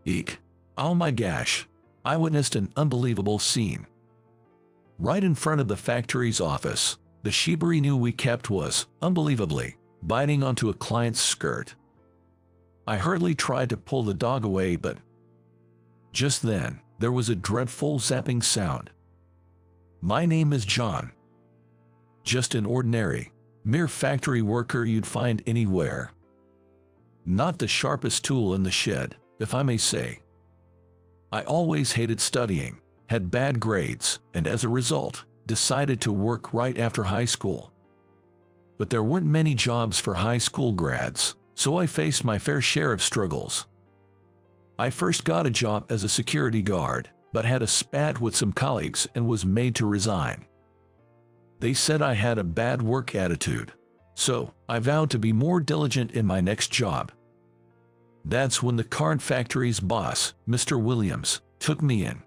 Eek. Oh my gosh. I witnessed an unbelievable scene. Right in front of the factory's office, the Shibari Inu we kept was, unbelievably, biting onto a client's skirt. I hurriedly tried to pull the dog away, but just then, there was a dreadful zapping sound. My name is John. Just an ordinary, mere factory worker you'd find anywhere. Not the sharpest tool in the shed, if I may say. I always hated studying, had bad grades, and as a result, decided to work right after high school. But there weren't many jobs for high school grads, so I faced my fair share of struggles. I first got a job as a security guard, but had a spat with some colleagues and was made to resign. They said I had a bad work attitude, so I vowed to be more diligent in my next job. That's when the card factory's boss, Mr. Williams, took me in.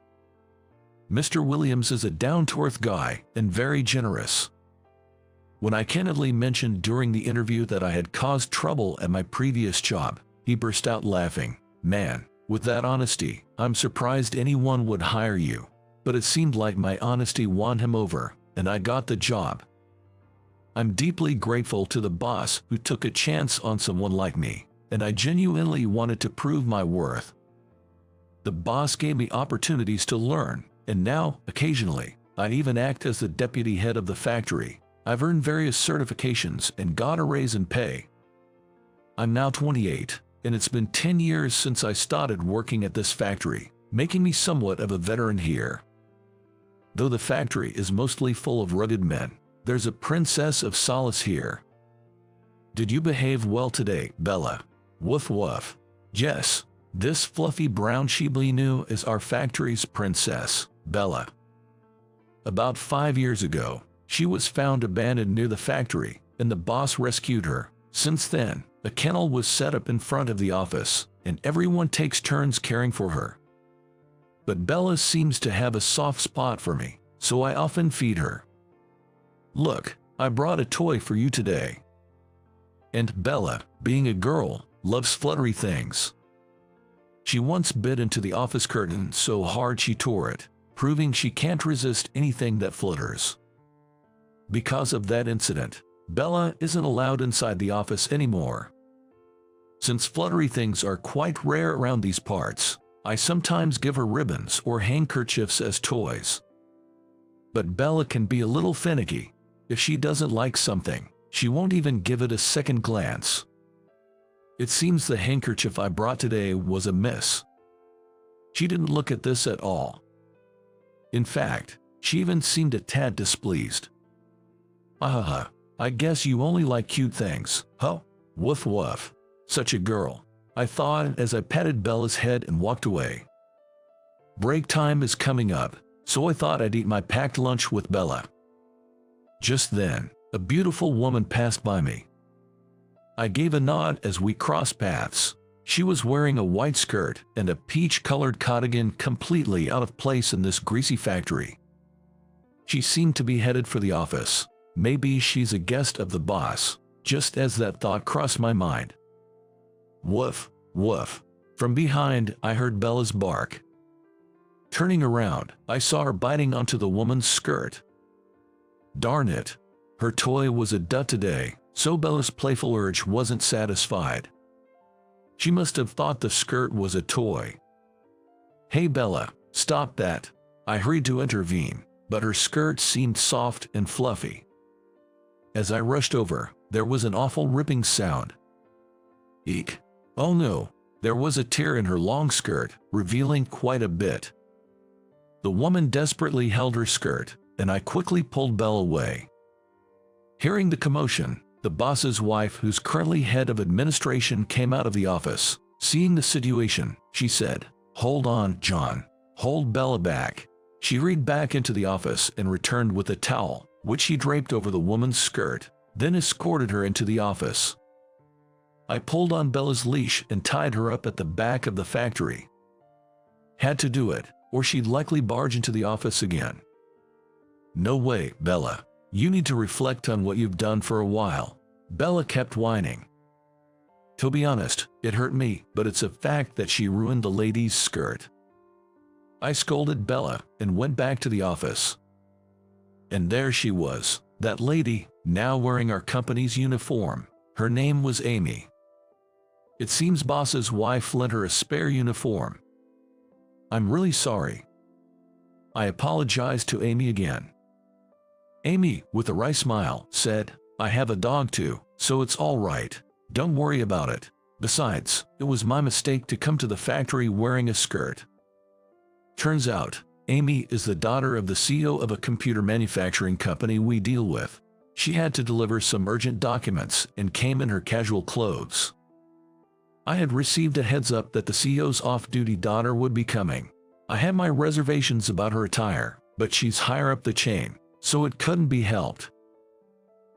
Mr. Williams is a down-to-earth guy and very generous. When I candidly mentioned during the interview that I had caused trouble at my previous job, he burst out laughing. Man, with that honesty, I'm surprised anyone would hire you. But it seemed like my honesty won him over, and I got the job. I'm deeply grateful to the boss who took a chance on someone like me, and I genuinely wanted to prove my worth. The boss gave me opportunities to learn, and now, occasionally, I even act as the deputy head of the factory. I've earned various certifications and got a raise in pay. I'm now 28, and it's been 10 years since I started working at this factory, making me somewhat of a veteran here. Though the factory is mostly full of rugged men, there's a princess of solace here. Did you behave well today, Bella? Woof woof. Yes, this fluffy brown Shibari Inu is our factory's princess, Bella. About 5 years ago, she was found abandoned near the factory, and the boss rescued her. Since then, a kennel was set up in front of the office, and everyone takes turns caring for her. But Bella seems to have a soft spot for me, so I often feed her. Look, I brought a toy for you today. And Bella, being a girl, loves fluttery things. She once bit into the office curtain so hard she tore it, proving she can't resist anything that flutters. Because of that incident, Bella isn't allowed inside the office anymore. Since fluttery things are quite rare around these parts, I sometimes give her ribbons or handkerchiefs as toys. But Bella can be a little finicky. If she doesn't like something, she won't even give it a second glance. It seems the handkerchief I brought today was a miss. She didn't look at this at all. In fact, she even seemed a tad displeased. Ahaha, I guess you only like cute things, huh? Woof woof. Such a girl, I thought as I patted Bella's head and walked away. Break time is coming up, so I thought I'd eat my packed lunch with Bella. Just then, a beautiful woman passed by me. I gave a nod as we crossed paths. She was wearing a white skirt and a peach-colored cardigan completely out of place in this greasy factory. She seemed to be headed for the office. Maybe she's a guest of the boss, just as that thought crossed my mind. Woof, woof. From behind, I heard Bella's bark. Turning around, I saw her biting onto the woman's skirt. Darn it. Her toy was a dud today, so Bella's playful urge wasn't satisfied. She must have thought the skirt was a toy. Hey Bella, stop that. I hurried to intervene, but her skirt seemed soft and fluffy. As I rushed over, there was an awful ripping sound. Eek. Oh no, there was a tear in her long skirt, revealing quite a bit. The woman desperately held her skirt, and I quickly pulled Bella away. Hearing the commotion, the boss's wife, who's currently head of administration, came out of the office. Seeing the situation, she said, "Hold on, John. Hold Bella back." She hurried back into the office and returned with a towel, which she draped over the woman's skirt, then escorted her into the office. I pulled on Bella's leash and tied her up at the back of the factory. Had to do it, or she'd likely barge into the office again. No way, Bella. You need to reflect on what you've done for a while. Bella kept whining. To be honest, it hurt me, but it's a fact that she ruined the lady's skirt. I scolded Bella and went back to the office. And there she was, that lady, now wearing our company's uniform. Her name was Amy. It seems boss's wife lent her a spare uniform. I'm really sorry. I apologized to Amy again. Amy, with a wry smile, said, I have a dog too, so it's all right. Don't worry about it. Besides, it was my mistake to come to the factory wearing a skirt. Turns out, Amy is the daughter of the CEO of a computer manufacturing company we deal with. She had to deliver some urgent documents and came in her casual clothes. I had received a heads up that the CEO's off-duty daughter would be coming. I had my reservations about her attire, but she's higher up the chain, so it couldn't be helped.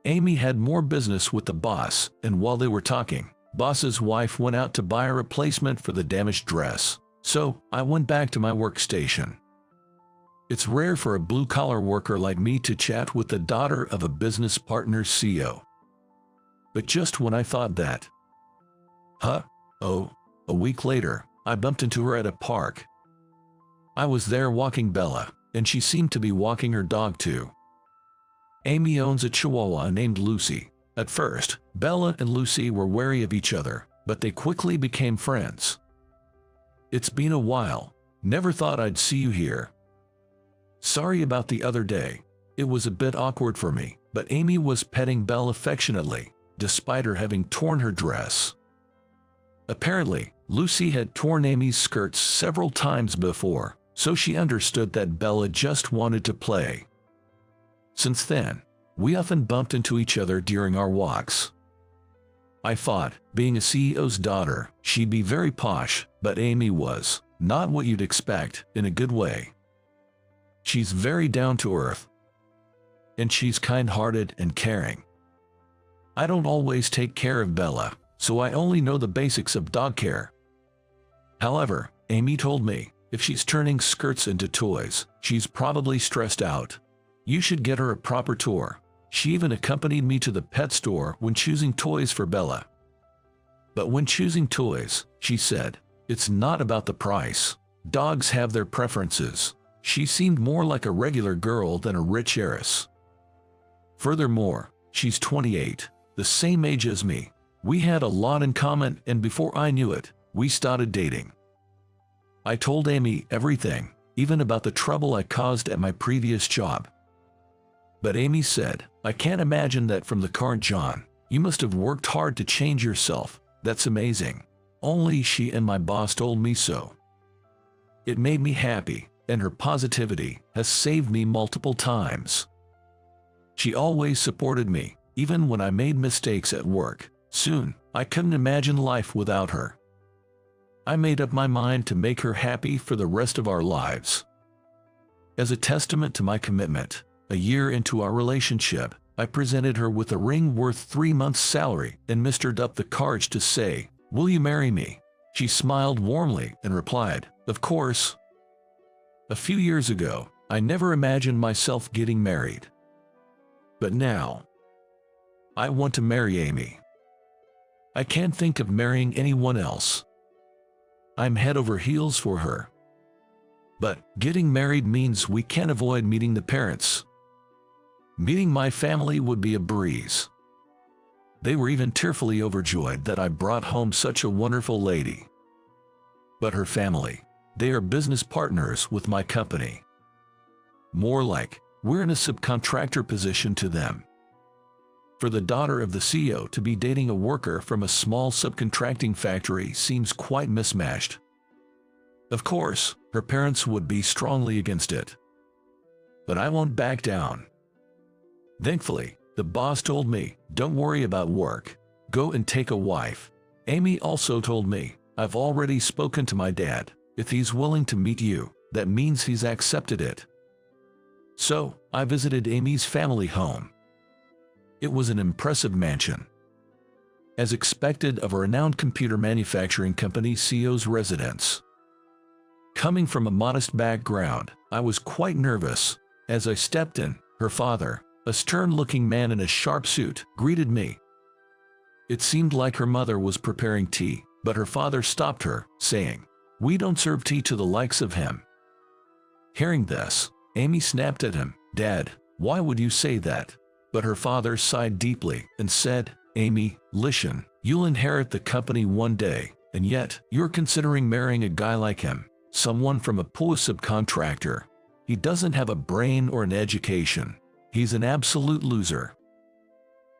Amy had more business with the boss, and while they were talking, boss's wife went out to buy a replacement for the damaged dress. So, I went back to my workstation. It's rare for a blue-collar worker like me to chat with the daughter of a business partner's CEO. But just when I thought that, a week later, I bumped into her at a park. I was there walking Bella, and she seemed to be walking her dog too. Amy owns a Chihuahua named Lucy. At first, Bella and Lucy were wary of each other, but they quickly became friends. It's been a while. Never thought I'd see you here. Sorry about the other day. It was a bit awkward for me, but Amy was petting Belle affectionately, despite her having torn her dress. Apparently, Lucy had torn Amy's skirts several times before, so she understood that Bella just wanted to play. Since then, we often bumped into each other during our walks. I thought, being a CEO's daughter, she'd be very posh, but Amy was not what you'd expect, in a good way. She's very down to earth. And she's kind-hearted and caring. I don't always take care of Bella, so I only know the basics of dog care. However, Amy told me, if she's turning skirts into toys, she's probably stressed out. You should get her a proper tour. She even accompanied me to the pet store when choosing toys for Bella. But when choosing toys, she said, it's not about the price. Dogs have their preferences. She seemed more like a regular girl than a rich heiress. Furthermore, she's 28, the same age as me. We had a lot in common, and before I knew it, we started dating. I told Amy everything, even about the trouble I caused at my previous job. But Amy said, I can't imagine that from the current John. You must have worked hard to change yourself. That's amazing. Only she and my boss told me so. It made me happy, and her positivity has saved me multiple times. She always supported me, even when I made mistakes at work. Soon, I couldn't imagine life without her. I made up my mind to make her happy for the rest of our lives. As a testament to my commitment, a year into our relationship, I presented her with a ring worth 3 months' salary and mustered up the courage to say, "Will you marry me?" She smiled warmly and replied, "Of course." A few years ago, I never imagined myself getting married. But now, I want to marry Amy. I can't think of marrying anyone else. I'm head over heels for her. But getting married means we can't avoid meeting the parents. Meeting my family would be a breeze. They were even tearfully overjoyed that I brought home such a wonderful lady. But her family, they are business partners with my company. More like, we're in a subcontractor position to them. For the daughter of the CEO to be dating a worker from a small subcontracting factory seems quite mismatched. Of course, her parents would be strongly against it. But I won't back down. Thankfully, the boss told me, "Don't worry about work. Go and take a wife." Amy also told me, "I've already spoken to my dad. If he's willing to meet you, that means he's accepted it." So, I visited Amy's family home. It was an impressive mansion. As expected of a renowned computer manufacturing company CEO's residence. Coming from a modest background, I was quite nervous. As I stepped in, her father, a stern-looking man in a sharp suit, greeted me. It seemed like her mother was preparing tea, but her father stopped her, saying, "We don't serve tea to the likes of him." Hearing this, Amy snapped at him, "Dad, why would you say that?" But her father sighed deeply and said, "Amy, listen, you'll inherit the company one day, and yet you're considering marrying a guy like him, someone from a poor subcontractor. He doesn't have a brain or an education. He's an absolute loser.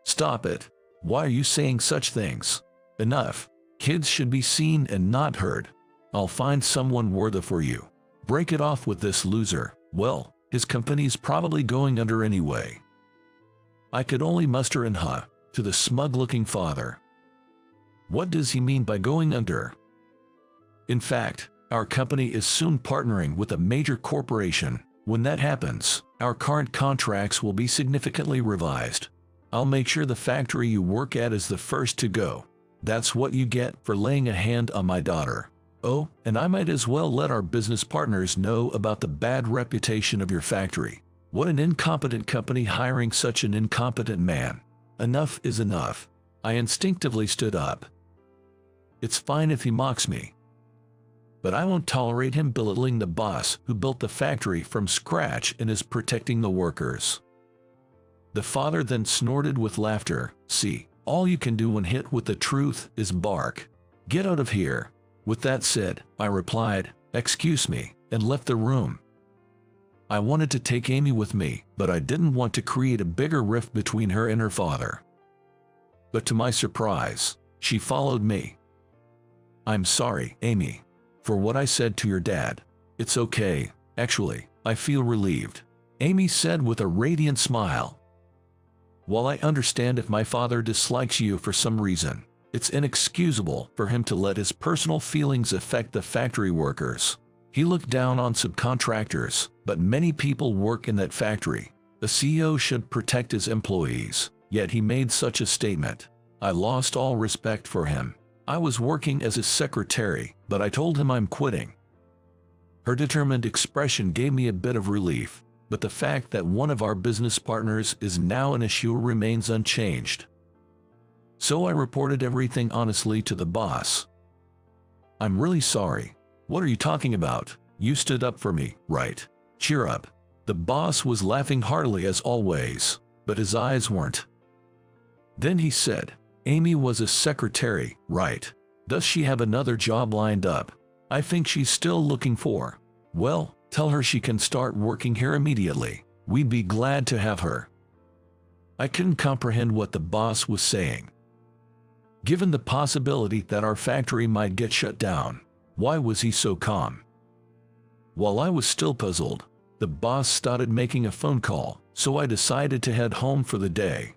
Stop it. Why are you saying such things? Enough. Kids should be seen and not heard. I'll find someone worthy for you. Break it off with this loser. Well, his company's probably going under anyway." I could only muster an "huh" to the smug-looking father. What does he mean by going under? In fact, our company is soon partnering with a major corporation. When that happens, our current contracts will be significantly revised. I'll make sure the factory you work at is the first to go. That's what you get for laying a hand on my daughter. Oh, and I might as well let our business partners know about the bad reputation of your factory. What an incompetent company hiring such an incompetent man. Enough is enough. I instinctively stood up. It's fine if he mocks me, but I won't tolerate him belittling the boss who built the factory from scratch and is protecting the workers. The father then snorted with laughter. "See, all you can do when hit with the truth is bark. Get out of here." With that said, I replied, "Excuse me," and left the room. I wanted to take Amy with me, but I didn't want to create a bigger rift between her and her father. But to my surprise, she followed me. "I'm sorry, Amy, for what I said to your dad. It's okay, actually, I feel relieved," Amy said with a radiant smile. "While I understand if my father dislikes you for some reason, it's inexcusable for him to let his personal feelings affect the factory workers. He looked down on subcontractors, but many people work in that factory. The CEO should protect his employees, yet he made such a statement. I lost all respect for him. I was working as his secretary, but I told him I'm quitting." Her determined expression gave me a bit of relief, but the fact that one of our business partners is now an issue remains unchanged. So I reported everything honestly to the boss. "I'm really sorry. What are you talking about? You stood up for me, right? Cheer up." The boss was laughing heartily as always, but his eyes weren't. Then he said, "Amy was a secretary, right? Does she have another job lined up? I think she's still looking for. Well, tell her she can start working here immediately. We'd be glad to have her." I couldn't comprehend what the boss was saying. Given the possibility that our factory might get shut down, why was he so calm? While I was still puzzled, the boss started making a phone call, so I decided to head home for the day.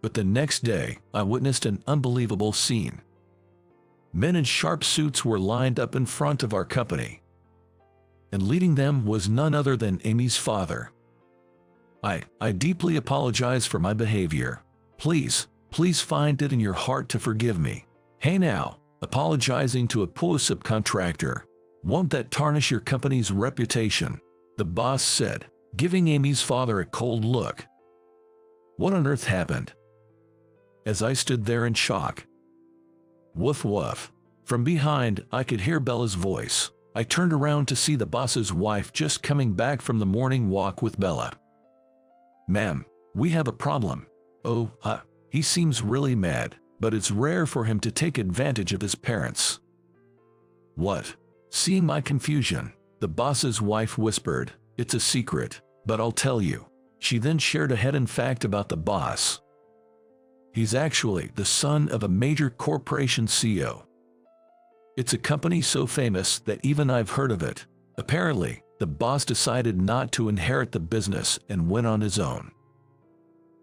But the next day, I witnessed an unbelievable scene. Men in sharp suits were lined up in front of our company, and leading them was none other than Amy's father. I deeply apologize for my behavior. Please find it in your heart to forgive me. Hey now, apologizing to a poor subcontractor, won't that tarnish your company's reputation?" the boss said, giving Amy's father a cold look. What on earth happened? As I stood there in shock. Woof woof. From behind, I could hear Bella's voice. I turned around to see the boss's wife just coming back from the morning walk with Bella. "Ma'am, we have a problem." "Oh, he seems really mad, but it's rare for him to take advantage of his parents." "What?" Seeing my confusion, the boss's wife whispered, "It's a secret, but I'll tell you." She then shared a hidden fact about the boss. He's actually the son of a major corporation CEO. It's a company so famous that even I've heard of it. Apparently, the boss decided not to inherit the business and went on his own.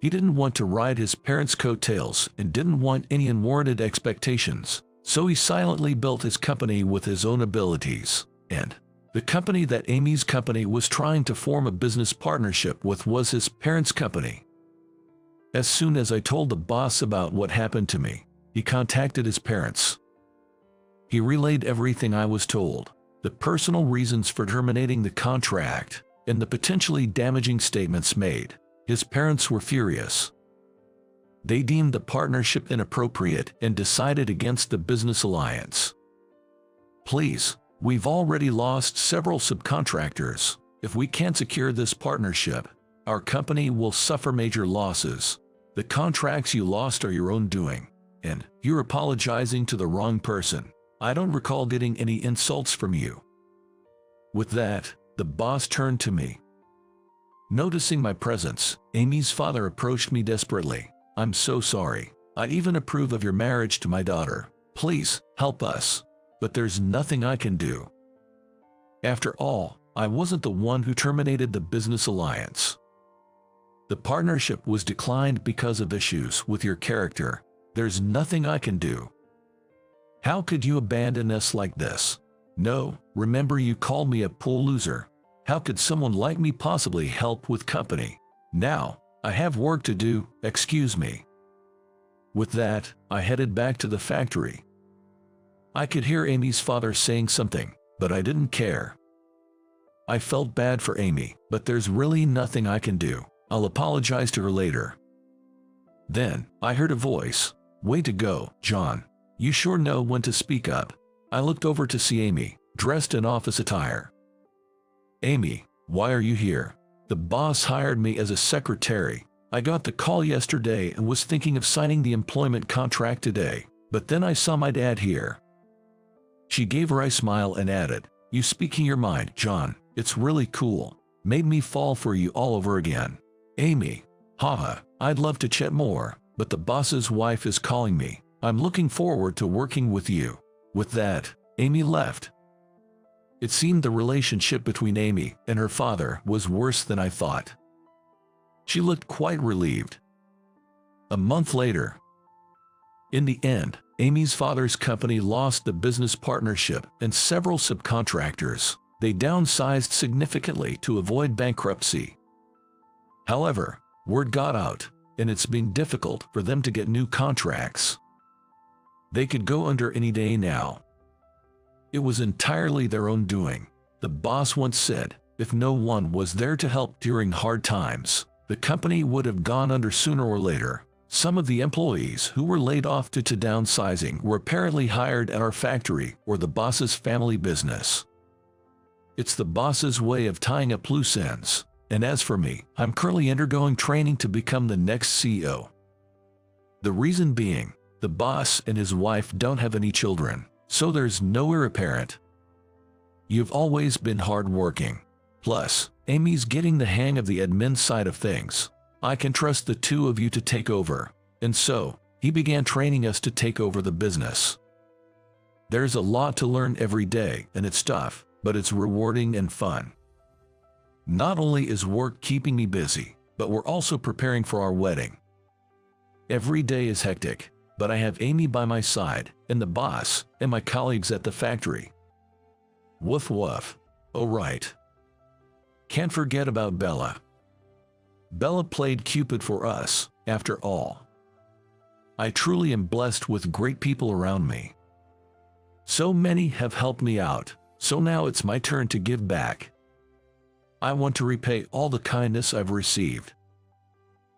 He didn't want to ride his parents' coattails and didn't want any unwarranted expectations, so he silently built his company with his own abilities. And the company that Amy's company was trying to form a business partnership with was his parents' company. As soon as I told the boss about what happened to me, he contacted his parents. He relayed everything I was told, the personal reasons for terminating the contract, and the potentially damaging statements made. His parents were furious. They deemed the partnership inappropriate and decided against the business alliance. Please, we've already lost several subcontractors. If we can't secure this partnership, our company will suffer major losses. The contracts you lost are your own doing, and you're apologizing to the wrong person. I don't recall getting any insults from you." With that, the boss turned to me. Noticing my presence, Amy's father approached me desperately. "I'm so sorry. I even approve of your marriage to my daughter. Please, help us. But there's nothing I can do. After all, I wasn't the one who terminated the business alliance. The partnership was declined because of issues with your character. There's nothing I can do. How could you abandon us like this? No, remember you called me a poor loser. How could someone like me possibly help with company? Now, I have work to do, excuse me." With that, I headed back to the factory. I could hear Amy's father saying something, but I didn't care. I felt bad for Amy, but there's really nothing I can do. I'll apologize to her later. Then, I heard a voice. "Way to go, John. You sure know when to speak up." I looked over to see Amy, dressed in office attire. "Amy, why are you here?" "The boss hired me as a secretary. I got the call yesterday and was thinking of signing the employment contract today, but then I saw my dad here." She gave her a smile and added, "You speaking your mind, John. It's really cool. Made me fall for you all over again." "Amy, haha, I'd love to chat more, but the boss's wife is calling me. I'm looking forward to working with you." With that, Amy left. It seemed the relationship between Amy and her father was worse than I thought. She looked quite relieved. A month later. In the end, Amy's father's company lost the business partnership and several subcontractors. They downsized significantly to avoid bankruptcy. However, word got out, and it's been difficult for them to get new contracts. They could go under any day now. It was entirely their own doing. The boss once said, if no one was there to help during hard times, the company would have gone under sooner or later. Some of the employees who were laid off due to downsizing were apparently hired at our factory or the boss's family business. It's the boss's way of tying up loose ends. And as for me, I'm currently undergoing training to become the next CEO. The reason being, the boss and his wife don't have any children, so there's no heir apparent. You've always been hardworking. Plus, Amy's getting the hang of the admin side of things. I can trust the two of you to take over. And so, he began training us to take over the business. There's a lot to learn every day, and it's tough, but it's rewarding and fun. Not only is work keeping me busy, but we're also preparing for our wedding. Every day is hectic, but I have Amy by my side, and the boss, and my colleagues at the factory. Woof woof. Oh right. Can't forget about Bella. Bella played Cupid for us, after all. I truly am blessed with great people around me. So many have helped me out, so now it's my turn to give back. I want to repay all the kindness I've received.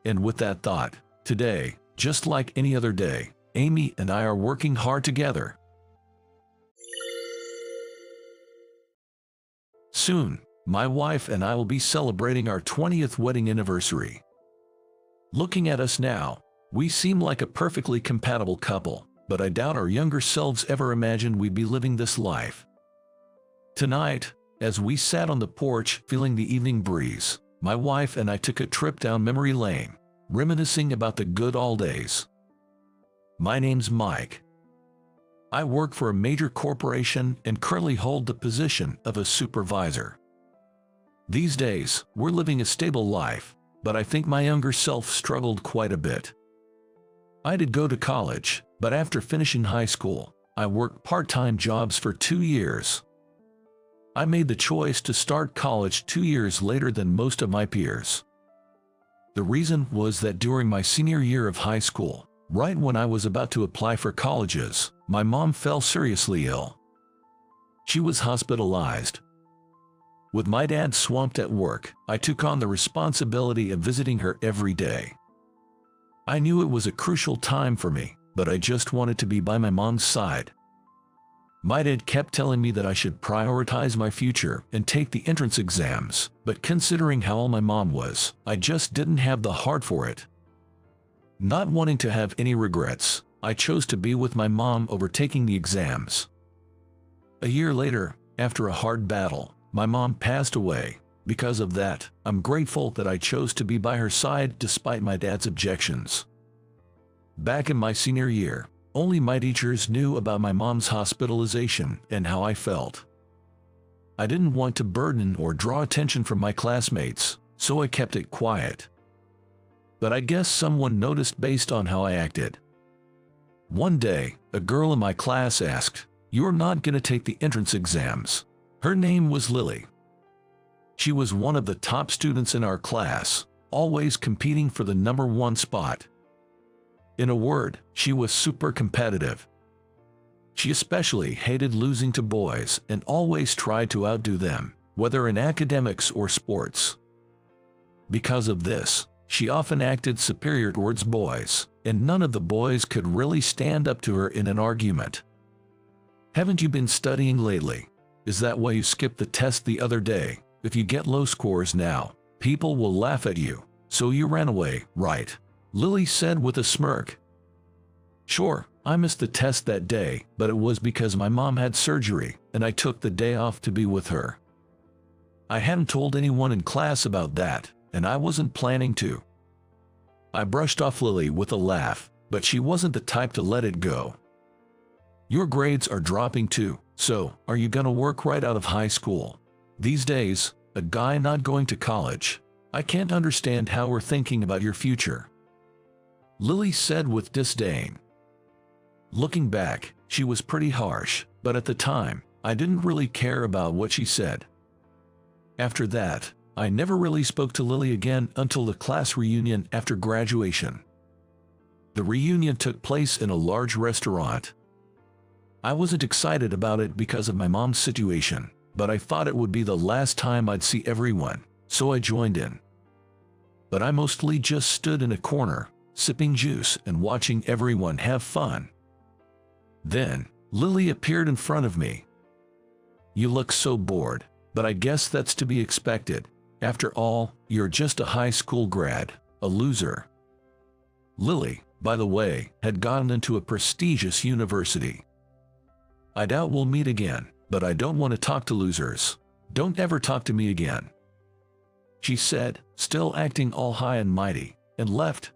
And with that thought, today, just like any other day, Amy and I are working hard together. Soon, my wife and I will be celebrating our 20th wedding anniversary. Looking at us now, we seem like a perfectly compatible couple, but I doubt our younger selves ever imagined we'd be living this life. Tonight, as we sat on the porch feeling the evening breeze, my wife and I took a trip down memory lane, reminiscing about the good old days. My name's Mike. I work for a major corporation and currently hold the position of a supervisor. These days, we're living a stable life, but I think my younger self struggled quite a bit. I did go to college, but after finishing high school, I worked part-time jobs for 2 years. I made the choice to start college 2 years later than most of my peers. The reason was that during my senior year of high school, right when I was about to apply for colleges, my mom fell seriously ill. She was hospitalized. With my dad swamped at work, I took on the responsibility of visiting her every day. I knew it was a crucial time for me, but I just wanted to be by my mom's side. My dad kept telling me that I should prioritize my future and take the entrance exams, but considering how old my mom was, I just didn't have the heart for it. Not wanting to have any regrets, I chose to be with my mom over taking the exams. A year later, after a hard battle, my mom passed away. Because of that, I'm grateful that I chose to be by her side despite my dad's objections. Back in my senior year, only my teachers knew about my mom's hospitalization and how I felt. I didn't want to burden or draw attention from my classmates, so I kept it quiet. But I guess someone noticed based on how I acted. One day, a girl in my class asked, "You're not going to take the entrance exams." Her name was Lily. She was one of the top students in our class, always competing for the #1 spot. In a word, she was super competitive. She especially hated losing to boys and always tried to outdo them, whether in academics or sports. Because of this, she often acted superior towards boys, and none of the boys could really stand up to her in an argument. "Haven't you been studying lately? Is that why you skipped the test the other day? If you get low scores now, people will laugh at you. So you ran away, right?" Lily said with a smirk. "Sure, I missed the test that day, but it was because my mom had surgery, and I took the day off to be with her. I hadn't told anyone in class about that, and I wasn't planning to." I brushed off Lily with a laugh, but she wasn't the type to let it go. "Your grades are dropping too, so are you gonna work right out of high school? These days, a guy not going to college. I can't understand how we're thinking about your future," Lily said with disdain. Looking back, she was pretty harsh, but at the time, I didn't really care about what she said. After that, I never really spoke to Lily again until the class reunion after graduation. The reunion took place in a large restaurant. I wasn't excited about it because of my mom's situation, but I thought it would be the last time I'd see everyone, so I joined in. But I mostly just stood in a corner, sipping juice and watching everyone have fun. Then, Lily appeared in front of me. "You look so bored, but I guess that's to be expected. After all, you're just a high school grad, a loser." Lily, by the way, had gotten into a prestigious university. "I doubt we'll meet again, but I don't want to talk to losers. Don't ever talk to me again," she said, still acting all high and mighty, and left.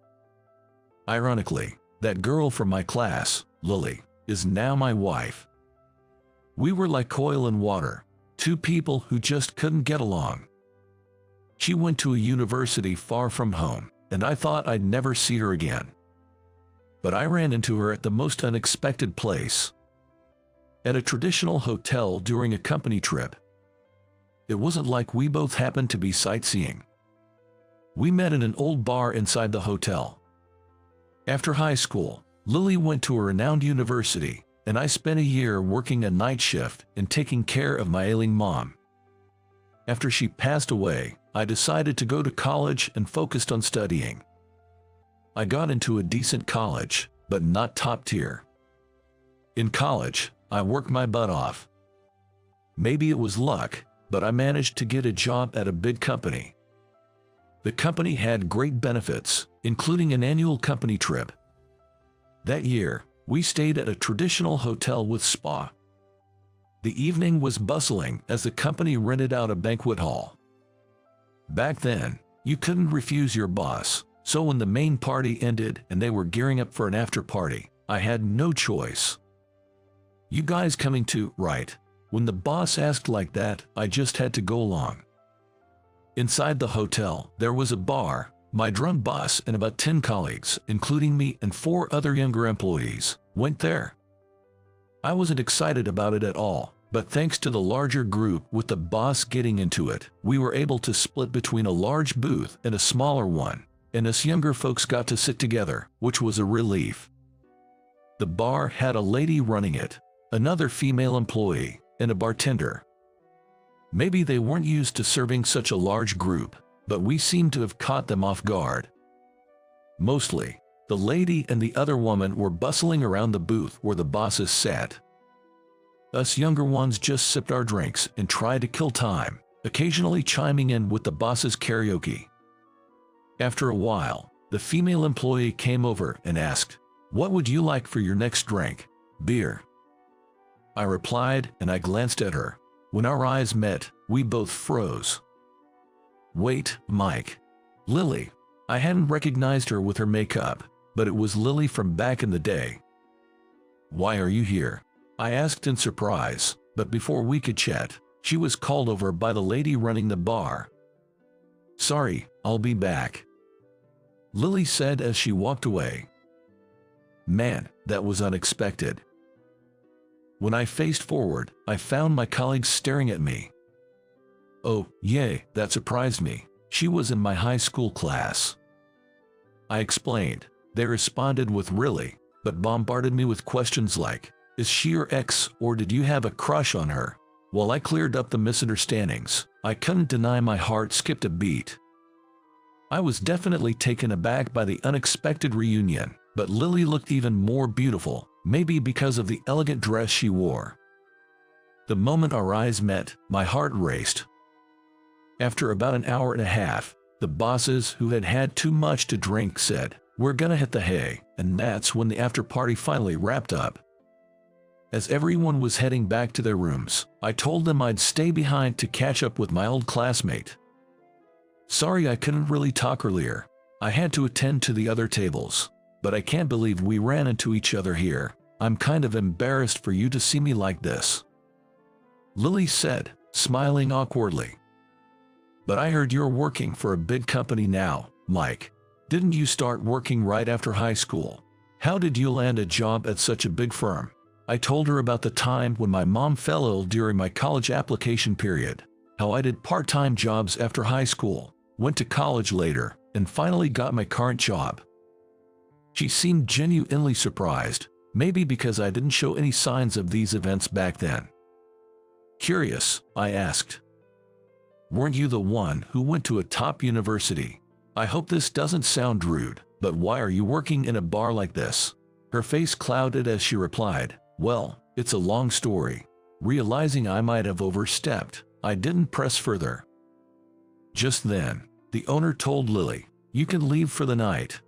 Ironically, that girl from my class, Lily, is now my wife. We were like oil and water, two people who just couldn't get along. She went to a university far from home, and I thought I'd never see her again. But I ran into her at the most unexpected place. At a traditional hotel during a company trip. It wasn't like we both happened to be sightseeing. We met in an old bar inside the hotel. After high school, Lily went to a renowned university, and I spent a year working a night shift and taking care of my ailing mom. After she passed away, I decided to go to college and focused on studying. I got into a decent college, but not top tier. In college, I worked my butt off. Maybe it was luck, but I managed to get a job at a big company. The company had great benefits, including an annual company trip. That year, we stayed at a traditional hotel with spa. The evening was bustling as the company rented out a banquet hall. Back then, you couldn't refuse your boss, so when the main party ended and they were gearing up for an after party, I had no choice. "You guys coming too, right?" When the boss asked like that, I just had to go along. Inside the hotel, there was a bar. My drunk boss and about 10 colleagues, including me and 4 other younger employees, went there. I wasn't excited about it at all, but thanks to the larger group with the boss getting into it, we were able to split between a large booth and a smaller one, and us younger folks got to sit together, which was a relief. The bar had a lady running it, another female employee, and a bartender. Maybe they weren't used to serving such a large group, but we seemed to have caught them off guard. Mostly, The lady and the other woman were bustling around the booth where the bosses sat. Us younger ones just sipped our drinks and tried to kill time, occasionally chiming in with the boss's karaoke. After a while, the female employee came over and asked, "What would you like for your next drink?" "Beer," I replied, and I glanced at her. When our eyes met, we both froze. "Wait, Mike. Lily." I hadn't recognized her with her makeup, but it was Lily from back in the day. "Why are you here?" I asked in surprise, but before we could chat, she was called over by the lady running the bar. "Sorry, I'll be back," Lily said as she walked away. Man, that was unexpected. When I faced forward, I found my colleagues staring at me. "Oh, yay, that surprised me. She was in my high school class," I explained. They responded with "Really?" but bombarded me with questions like, "Is she your ex, or did you have a crush on her?" While I cleared up the misunderstandings, I couldn't deny my heart skipped a beat. I was definitely taken aback by the unexpected reunion, but Lily looked even more beautiful, maybe because of the elegant dress she wore. The moment our eyes met, my heart raced. After about an hour and a half, the bosses, who had had too much to drink, said, "We're gonna hit the hay," and that's when the after party finally wrapped up. As everyone was heading back to their rooms, I told them I'd stay behind to catch up with my old classmate. "Sorry I couldn't really talk earlier. I had to attend to the other tables, but I can't believe we ran into each other here. I'm kind of embarrassed for you to see me like this," Lily said, smiling awkwardly. "But I heard you're working for a big company now, Mike. Didn't you start working right after high school? How did you land a job at such a big firm?" I told her about the time when my mom fell ill during my college application period, how I did part-time jobs after high school, went to college later, and finally got my current job. She seemed genuinely surprised, maybe because I didn't show any signs of these events back then. Curious, I asked, "Weren't you the one who went to a top university? I hope this doesn't sound rude, but why are you working in a bar like this?" Her face clouded as she replied, "Well, it's a long story." Realizing I might have overstepped, I didn't press further. Just then, the owner told Lily, "You can leave for the night."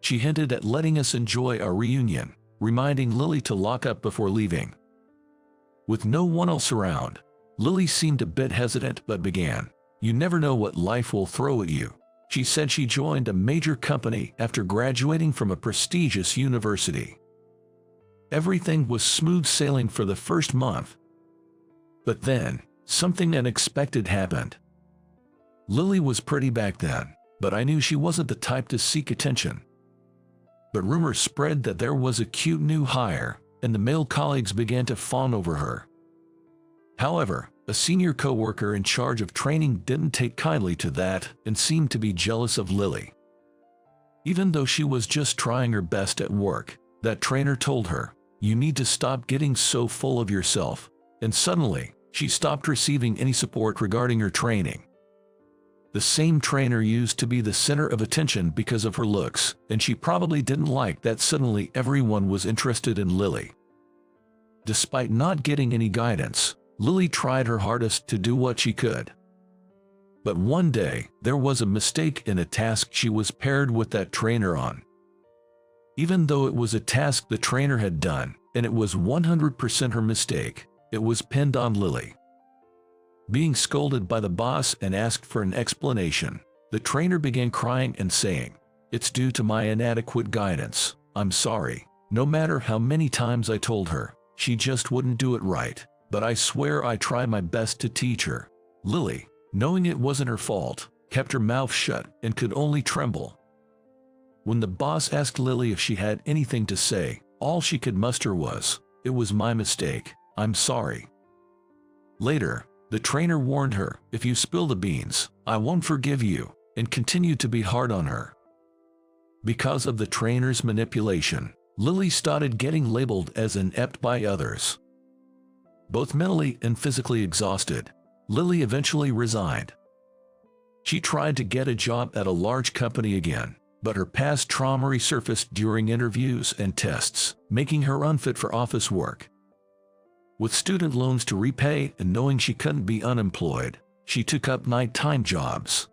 She hinted at letting us enjoy our reunion, reminding Lily to lock up before leaving. With no one else around, Lily seemed a bit hesitant but began, "You never know what life will throw at you." She said she joined a major company after graduating from a prestigious university. Everything was smooth sailing for the first month. But then, something unexpected happened. Lily was pretty back then, but I knew she wasn't the type to seek attention. But rumors spread that there was a cute new hire, and the male colleagues began to fawn over her. However, a senior co-worker in charge of training didn't take kindly to that and seemed to be jealous of Lily. Even though she was just trying her best at work, that trainer told her, "You need to stop getting so full of yourself," and suddenly, she stopped receiving any support regarding her training. The same trainer used to be the center of attention because of her looks, and she probably didn't like that suddenly everyone was interested in Lily. Despite not getting any guidance, Lily tried her hardest to do what she could. But one day, there was a mistake in a task she was paired with that trainer on. Even though it was a task the trainer had done, and it was 100% her mistake, it was pinned on Lily. Being scolded by the boss and asked for an explanation, the trainer began crying and saying, "It's due to my inadequate guidance. I'm sorry. No matter how many times I told her, she just wouldn't do it right, but I swear I tried my best to teach her." Lily, knowing it wasn't her fault, kept her mouth shut and could only tremble. When the boss asked Lily if she had anything to say, all she could muster was, "It was my mistake. I'm sorry." Later, the trainer warned her, "If you spill the beans, I won't forgive you," and continued to be hard on her. Because of the trainer's manipulation, Lily started getting labeled as inept by others. Both mentally and physically exhausted, Lily eventually resigned. She tried to get a job at a large company again, but her past trauma resurfaced during interviews and tests, making her unfit for office work. With student loans to repay and knowing she couldn't be unemployed, she took up nighttime jobs.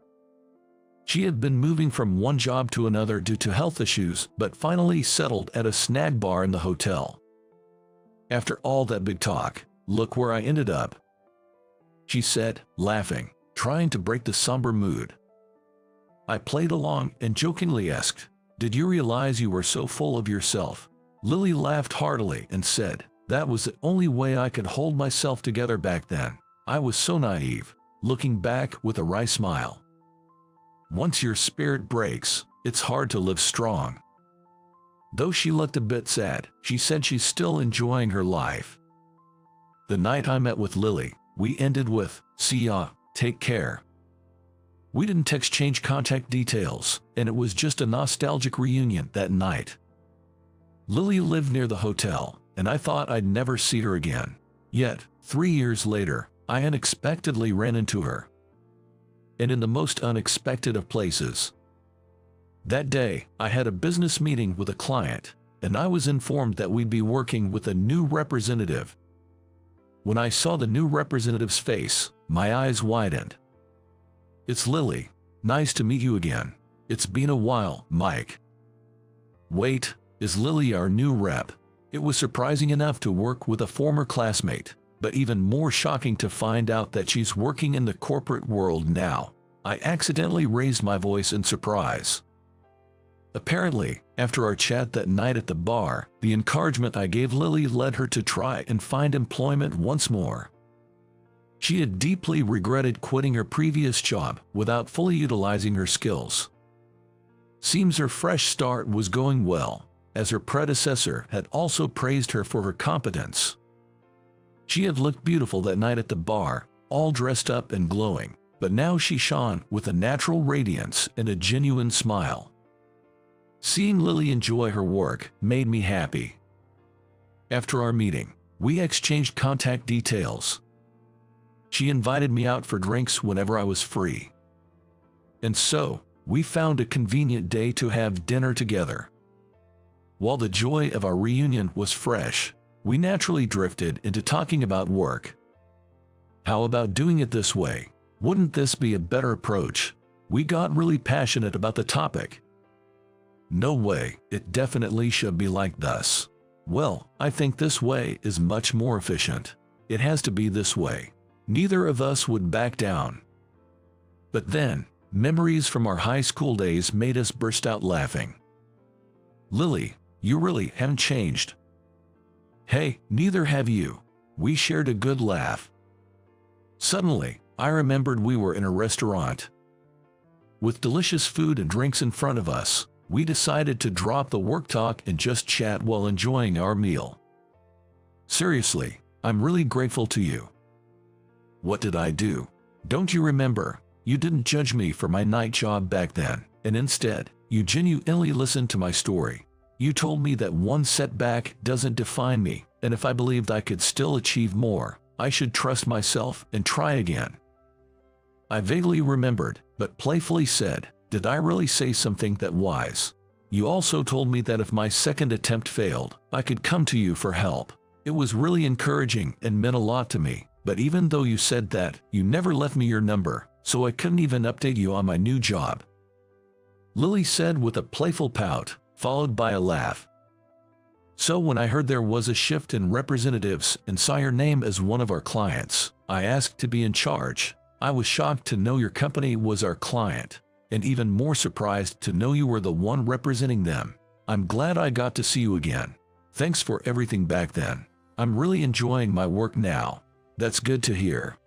She had been moving from one job to another due to health issues, but finally settled at a snack bar in the hotel. After all that big talk, look where I ended up, she said, laughing, trying to break the somber mood. I played along and jokingly asked, "Did you realize you were so full of yourself?" Lily laughed heartily and said, "That was the only way I could hold myself together back then. I was so naive," looking back with a wry smile. Once your spirit breaks, it's hard to live strong. Though she looked a bit sad, she said she's still enjoying her life. The night I met with Lily, we ended with, "See ya, take care." We didn't exchange contact details, and it was just a nostalgic reunion that night. Lily lived near the hotel, and I thought I'd never see her again. Yet, 3 years later, I unexpectedly ran into her. And in the most unexpected of places. That day, I had a business meeting with a client, and I was informed that we'd be working with a new representative. When I saw the new representative's face, my eyes widened. "It's Lily. Nice to meet you again. It's been a while, Mike." Wait, is Lily our new rep? It was surprising enough to work with a former classmate, but even more shocking to find out that she's working in the corporate world now. I accidentally raised my voice in surprise. Apparently, after our chat that night at the bar, the encouragement I gave Lily led her to try and find employment once more. She had deeply regretted quitting her previous job without fully utilizing her skills. Seems her fresh start was going well, as her predecessor had also praised her for her competence. She had looked beautiful that night at the bar, all dressed up and glowing, but now she shone with a natural radiance and a genuine smile. Seeing Lily enjoy her work made me happy. After our meeting, we exchanged contact details. She invited me out for drinks whenever I was free. And so, we found a convenient day to have dinner together. While the joy of our reunion was fresh, we naturally drifted into talking about work. How about doing it this way? Wouldn't this be a better approach? We got really passionate about the topic. No way, it definitely should be like this. Well, I think this way is much more efficient. It has to be this way. Neither of us would back down. But then, memories from our high school days made us burst out laughing. "Lily, you really haven't changed." "Hey, neither have you." We shared a good laugh. Suddenly, I remembered we were in a restaurant. With delicious food and drinks in front of us, we decided to drop the work talk and just chat while enjoying our meal. "Seriously, I'm really grateful to you." "What did I do? Don't you remember? You didn't judge me for my night job back then, and instead, you genuinely listened to my story. You told me that one setback doesn't define me, and if I believed I could still achieve more, I should trust myself and try again." I vaguely remembered, but playfully said, "Did I really say something that wise?" You also told me that if my second attempt failed, I could come to you for help. It was really encouraging and meant a lot to me, but even though you said that, you never left me your number, so I couldn't even update you on my new job." Lily said with a playful pout, followed by a laugh. "So when I heard there was a shift in representatives and saw your name as one of our clients, I asked to be in charge. I was shocked to know your company was our client, and even more surprised to know you were the one representing them. I'm glad I got to see you again. Thanks for everything back then. I'm really enjoying my work now." "That's good to hear."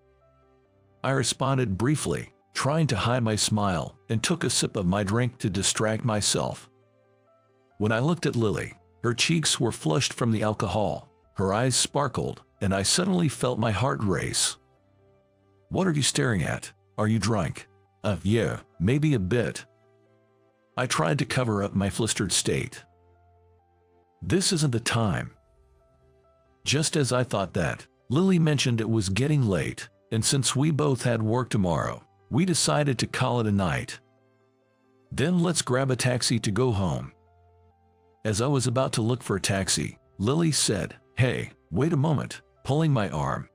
I responded briefly, trying to hide my smile, and took a sip of my drink to distract myself. When I looked at Lily, her cheeks were flushed from the alcohol, her eyes sparkled, and I suddenly felt my heart race. "What are you staring at? Are you drunk?" Yeah, maybe a bit." I tried to cover up my flustered state. "This isn't the time." Just as I thought that, Lily mentioned it was getting late, and since we both had work tomorrow, we decided to call it a night. Then let's grab a taxi to go home. As I was about to look for a taxi, Lily said, "Hey, wait a moment," pulling my arm.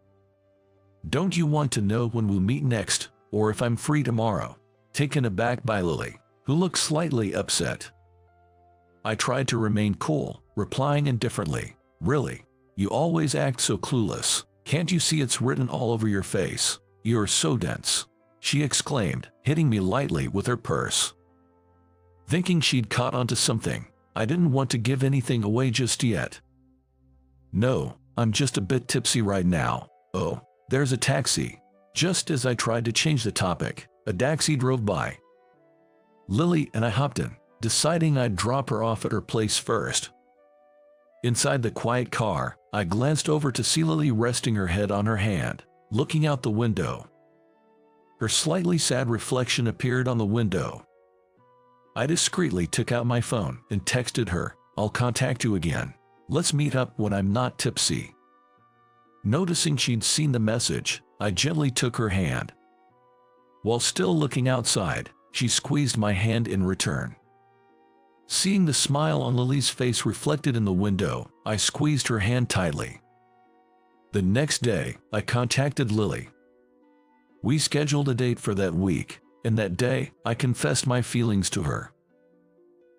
"Don't you want to know when we'll meet next, or if I'm free tomorrow?" Taken aback by Lily, who looked slightly upset. I tried to remain cool, replying indifferently, "Really? You always act so clueless. Can't you see it's written all over your face? You're so dense," she exclaimed, hitting me lightly with her purse. Thinking she'd caught onto something, I didn't want to give anything away just yet. "No, I'm just a bit tipsy right now." "Oh, there's a taxi." Just as I tried to change the topic, a taxi drove by. Lily and I hopped in, deciding I'd drop her off at her place first. Inside the quiet car, I glanced over to see Lily resting her head on her hand, looking out the window. Her slightly sad reflection appeared on the window. I discreetly took out my phone and texted her, "I'll contact you again. Let's meet up when I'm not tipsy." Noticing she'd seen the message, I gently took her hand. While still looking outside, she squeezed my hand in return. Seeing the smile on Lily's face reflected in the window, I squeezed her hand tightly. The next day, I contacted Lily. We scheduled a date for that week, and that day, I confessed my feelings to her.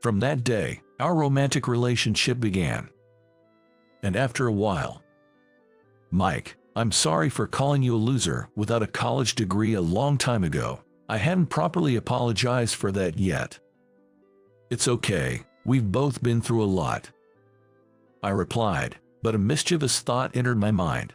From that day, our romantic relationship began. And after a while, "Mike, I'm sorry for calling you a loser without a college degree a long time ago. I hadn't properly apologized for that yet." "It's okay, we've both been through a lot," I replied, but a mischievous thought entered my mind.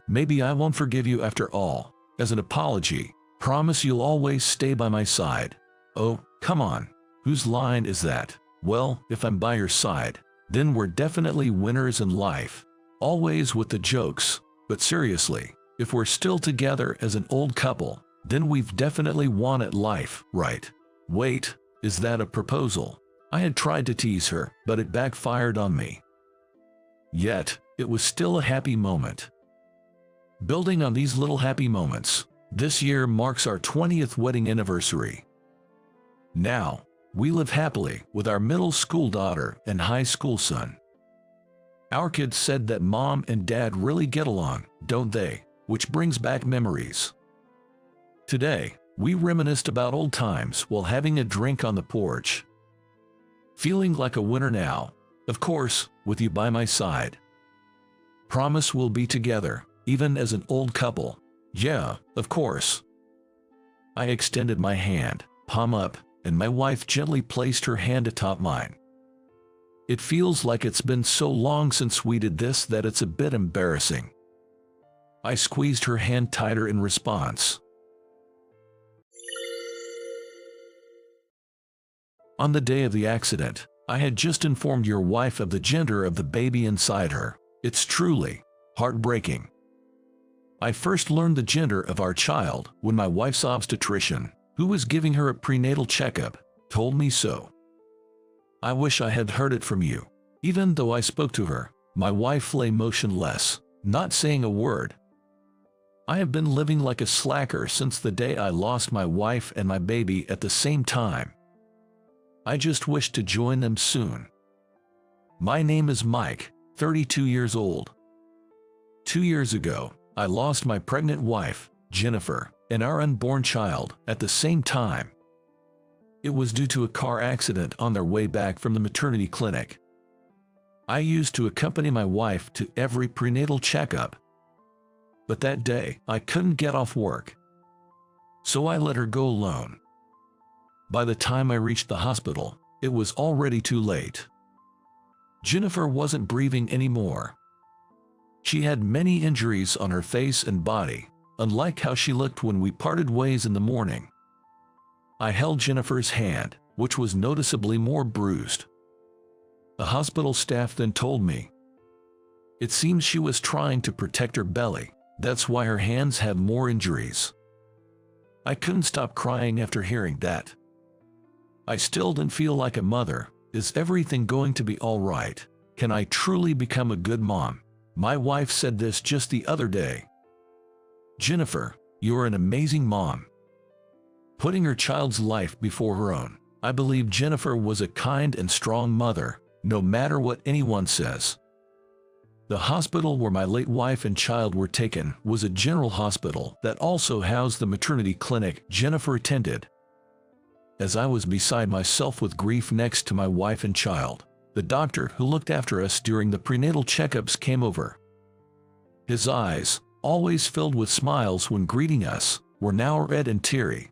Maybe I won't forgive you after all. As an apology, promise you'll always stay by my side." "Oh, come on. Whose line is that?" "Well, if I'm by your side, then we're definitely winners in life. Always with the jokes. But seriously, if we're still together as an old couple, then we've definitely won at life, right?" "Wait, is that a proposal?" I had tried to tease her, but it backfired on me. Yet, it was still a happy moment. Building on these little happy moments, this year marks our 20th wedding anniversary. Now, we live happily with our middle school daughter and high school son. Our kids said that mom and dad really get along, don't they? Which brings back memories. Today, we reminisced about old times while having a drink on the porch. Feeling like a winner now, of course, with you by my side. Promise we'll be together, even as an old couple. Yeah, of course. I extended my hand, palm up, and my wife gently placed her hand atop mine. It feels like it's been so long since we did this that it's a bit embarrassing. I squeezed her hand tighter in response. On the day of the accident, I had just informed your wife of the gender of the baby inside her. It's truly heartbreaking. I first learned the gender of our child when my wife's obstetrician, who was giving her a prenatal checkup, told me so. I wish I had heard it from you. Even though I spoke to her, my wife lay motionless, not saying a word. I have been living like a slacker since the day I lost my wife and my baby at the same time. I just wish to join them soon. My name is Mike, 32 years old. 2 years ago, I lost my pregnant wife, Jennifer, and our unborn child at the same time. It was due to a car accident on their way back from the maternity clinic. I used to accompany my wife to every prenatal checkup. But that day, I couldn't get off work. So I let her go alone. By the time I reached the hospital, it was already too late. Jennifer wasn't breathing anymore. She had many injuries on her face and body, unlike how she looked when we parted ways in the morning. I held Jennifer's hand, which was noticeably more bruised. The hospital staff then told me, "It seems she was trying to protect her belly, that's why her hands have more injuries." I couldn't stop crying after hearing that. I still didn't feel like a mother. Is everything going to be all right? Can I truly become a good mom? My wife said this just the other day. "Jennifer, you're an amazing mom." putting her child's life before her own. I believe Jennifer was a kind and strong mother, no matter what anyone says. The hospital where my late wife and child were taken was a general hospital that also housed the maternity clinic Jennifer attended. As I was beside myself with grief next to my wife and child, the doctor who looked after us during the prenatal checkups came over. His eyes, always filled with smiles when greeting us, were now red and teary.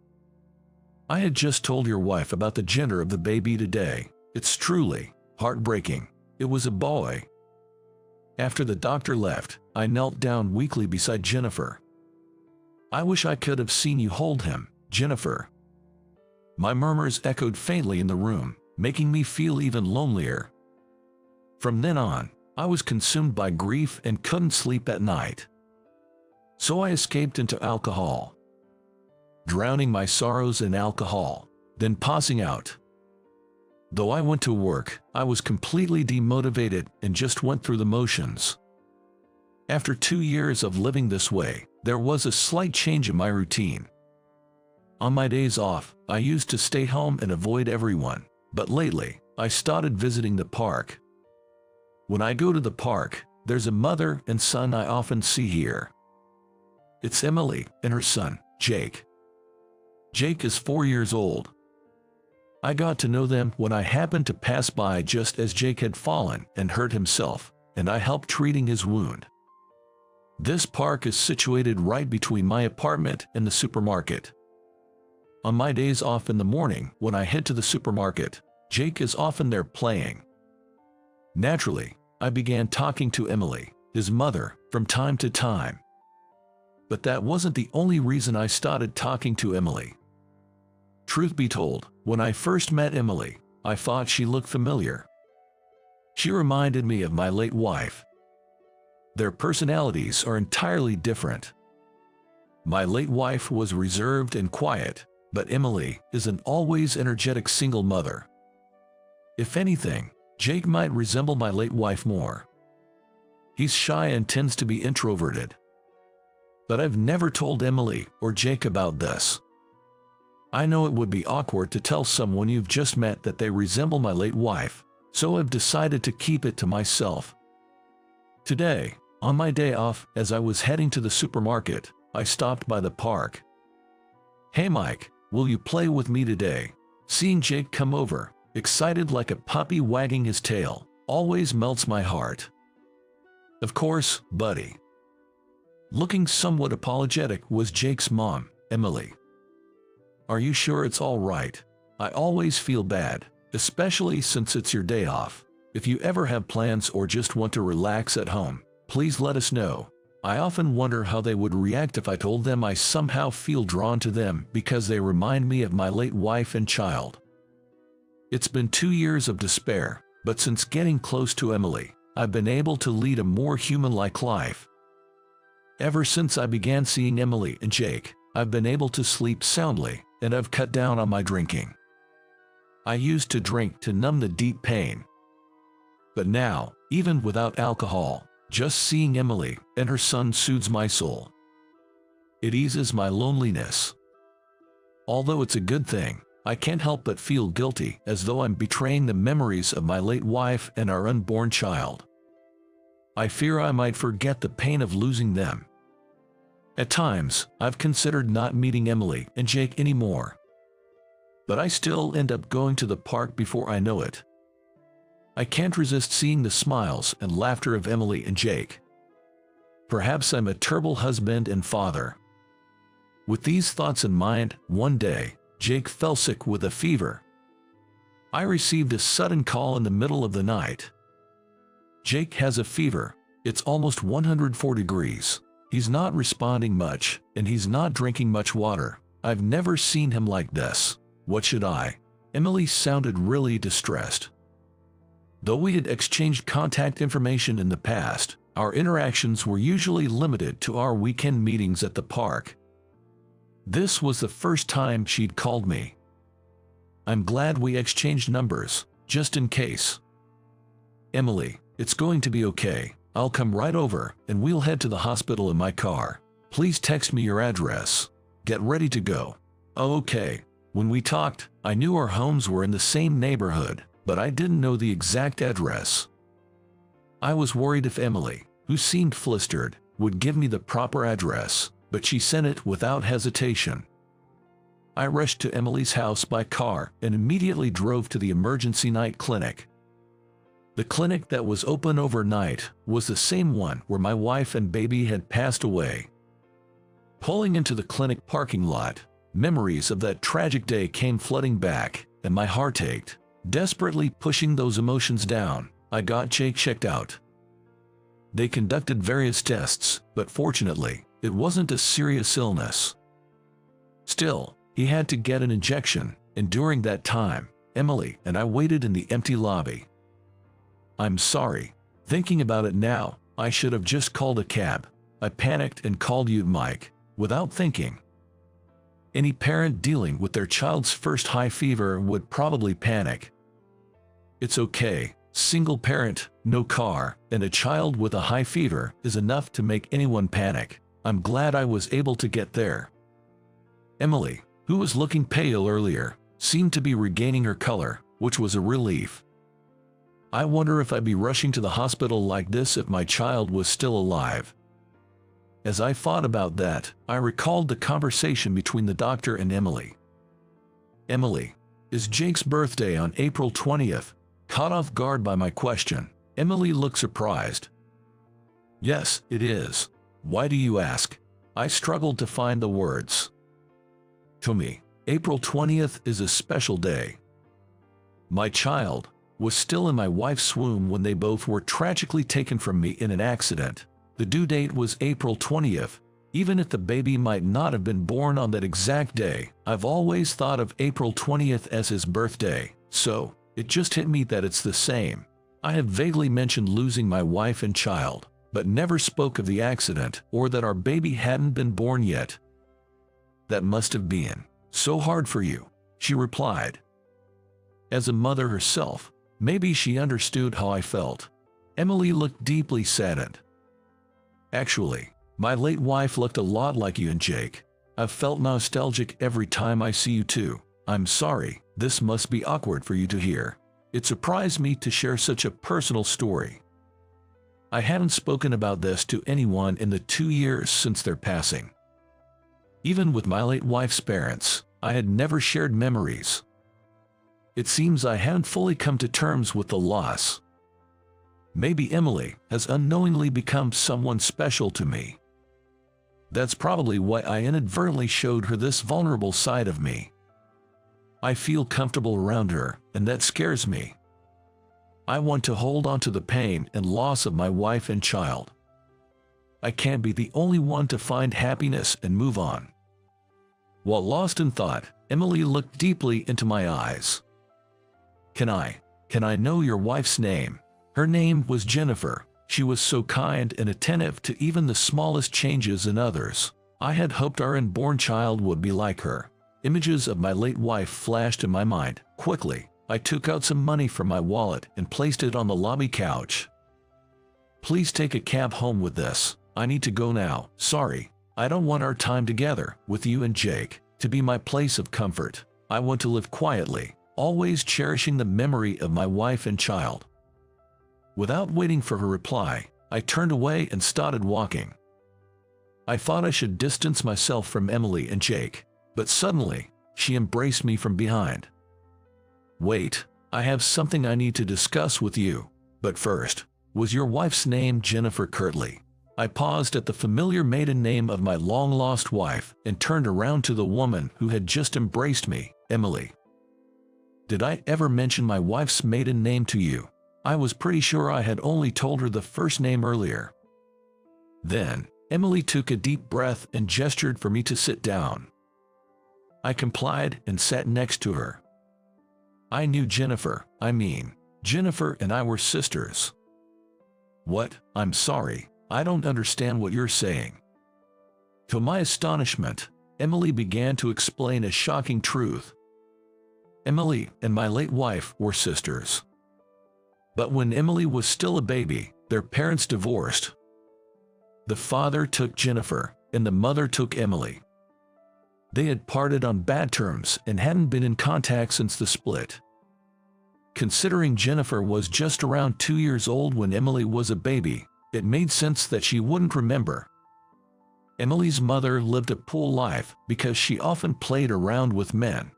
"I had just told your wife about the gender of the baby today. It's truly heartbreaking. It was a boy." After the doctor left, I knelt down weakly beside Jennifer. "I wish I could have seen you hold him, Jennifer." My murmurs echoed faintly in the room, making me feel even lonelier. From then on, I was consumed by grief and couldn't sleep at night. So I escaped into alcohol, drowning my sorrows in alcohol, then passing out. Though I went to work, I was completely demotivated and just went through the motions. After 2 years of living this way, there was a slight change in my routine. On my days off, I used to stay home and avoid everyone, but lately, I started visiting the park. When I go to the park, there's a mother and son I often see here. It's Emily and her son, Jake. Jake is 4 years old. I got to know them when I happened to pass by just as Jake had fallen and hurt himself, and I helped treating his wound. This park is situated right between my apartment and the supermarket. On my days off in the morning, when I head to the supermarket, Jake is often there playing. Naturally, I began talking to Emily, his mother, from time to time. But that wasn't the only reason I started talking to Emily. Truth be told, when I first met Emily, I thought she looked familiar. She reminded me of my late wife. Their personalities are entirely different. My late wife was reserved and quiet, but Emily is an always energetic single mother. If anything, Jake might resemble my late wife more. He's shy and tends to be introverted. But I've never told Emily or Jake about this. I know it would be awkward to tell someone you've just met that they resemble my late wife, so I've decided to keep it to myself. Today, on my day off, as I was heading to the supermarket, I stopped by the park. "Hey Mike, will you play with me today?" Seeing Jake come over, excited like a puppy wagging his tail, always melts my heart. "Of course, buddy." Looking somewhat apologetic was Jake's mom, Emily. "Are you sure it's all right? I always feel bad, especially since it's your day off. If you ever have plans or just want to relax at home, please let us know. I often wonder how they would react if I told them I somehow feel drawn to them because they remind me of my late wife and child." It's been 2 years of despair, but since getting close to Emily, I've been able to lead a more human-like life. Ever since I began seeing Emily and Jake, I've been able to sleep soundly, and I've cut down on my drinking. I used to drink to numb the deep pain. But now, even without alcohol, just seeing Emily and her son soothes my soul. It eases my loneliness. Although it's a good thing, I can't help but feel guilty, as though I'm betraying the memories of my late wife and our unborn child. I fear I might forget the pain of losing them. At times, I've considered not meeting Emily and Jake anymore. But I still end up going to the park before I know it. I can't resist seeing the smiles and laughter of Emily and Jake. Perhaps I'm a terrible husband and father. With these thoughts in mind, one day, Jake fell sick with a fever. I received a sudden call in the middle of the night. "Jake has a fever. It's almost 104 degrees. He's not responding much, and he's not drinking much water. I've never seen him like this. What should I?" Emily sounded really distressed. Though we had exchanged contact information in the past, our interactions were usually limited to our weekend meetings at the park. This was the first time she'd called me. I'm glad we exchanged numbers, just in case. "Emily, it's going to be okay. I'll come right over, and we'll head to the hospital in my car. Please text me your address. Get ready to go." Okay. When we talked, I knew our homes were in the same neighborhood, but I didn't know the exact address. I was worried if Emily, who seemed flustered, would give me the proper address, but she sent it without hesitation. I rushed to Emily's house by car and immediately drove to the emergency night clinic. The clinic that was open overnight was the same one where my wife and baby had passed away. Pulling into the clinic parking lot, memories of that tragic day came flooding back, and my heart ached. Desperately pushing those emotions down, I got Jake checked out. They conducted various tests, but fortunately, it wasn't a serious illness. Still, he had to get an injection, and during that time, Emily and I waited in the empty lobby. I'm sorry. Thinking about it now, I should have just called a cab. I panicked and called you, Mike, without thinking. Any parent dealing with their child's first high fever would probably panic. It's okay. Single parent, no car, and a child with a high fever is enough to make anyone panic. I'm glad I was able to get there. Emily, who was looking pale earlier, seemed to be regaining her color, which was a relief. I wonder if I'd be rushing to the hospital like this if my child was still alive. As I thought about that, I recalled the conversation between the doctor and Emily. Emily, is Jake's birthday on April 20th? Caught off guard by my question, Emily looked surprised. Yes, it is. Why do you ask? I struggled to find the words. To me, April 20th is a special day. My child was still in my wife's womb when they both were tragically taken from me in an accident. The due date was April 20th. Even if the baby might not have been born on that exact day, I've always thought of April 20th as his birthday, so it just hit me that it's the same. I have vaguely mentioned losing my wife and child, but never spoke of the accident or that our baby hadn't been born yet. That must have been so hard for you, she replied. As a mother herself, maybe she understood how I felt. Emily looked deeply saddened. Actually, my late wife looked a lot like you and Jake. I've felt nostalgic every time I see you two. I'm sorry, this must be awkward for you to hear. It surprised me to share such a personal story. I hadn't spoken about this to anyone in the 2 years since their passing. Even with my late wife's parents, I had never shared memories. It seems I hadn't fully come to terms with the loss. Maybe Emily has unknowingly become someone special to me. That's probably why I inadvertently showed her this vulnerable side of me. I feel comfortable around her, and that scares me. I want to hold on to the pain and loss of my wife and child. I can't be the only one to find happiness and move on. While lost in thought, Emily looked deeply into my eyes. Can I know your wife's name? Her name was Jennifer. She was so kind and attentive to even the smallest changes in others. I had hoped our unborn child would be like her. Images of my late wife flashed in my mind. Quickly, I took out some money from my wallet and placed it on the lobby couch. Please take a cab home with this. I need to go now. Sorry. I don't want our time together with you and Jake to be my place of comfort. I want to live quietly, always cherishing the memory of my wife and child. Without waiting for her reply, I turned away and started walking. I thought I should distance myself from Emily and Jake, but suddenly, she embraced me from behind. Wait, I have something I need to discuss with you. But first, was your wife's name Jennifer Kirtley? I paused at the familiar maiden name of my long-lost wife and turned around to the woman who had just embraced me, Emily. Did I ever mention my wife's maiden name to you? I was pretty sure I had only told her the first name earlier. Then, Emily took a deep breath and gestured for me to sit down. I complied and sat next to her. I knew Jennifer and I were sisters. What? I'm sorry, I don't understand what you're saying. To my astonishment, Emily began to explain a shocking truth. Emily and my late wife were sisters. But when Emily was still a baby, their parents divorced. The father took Jennifer, and the mother took Emily. They had parted on bad terms and hadn't been in contact since the split. Considering Jennifer was just around 2 years old when Emily was a baby, it made sense that she wouldn't remember. Emily's mother lived a pool life because she often played around with men.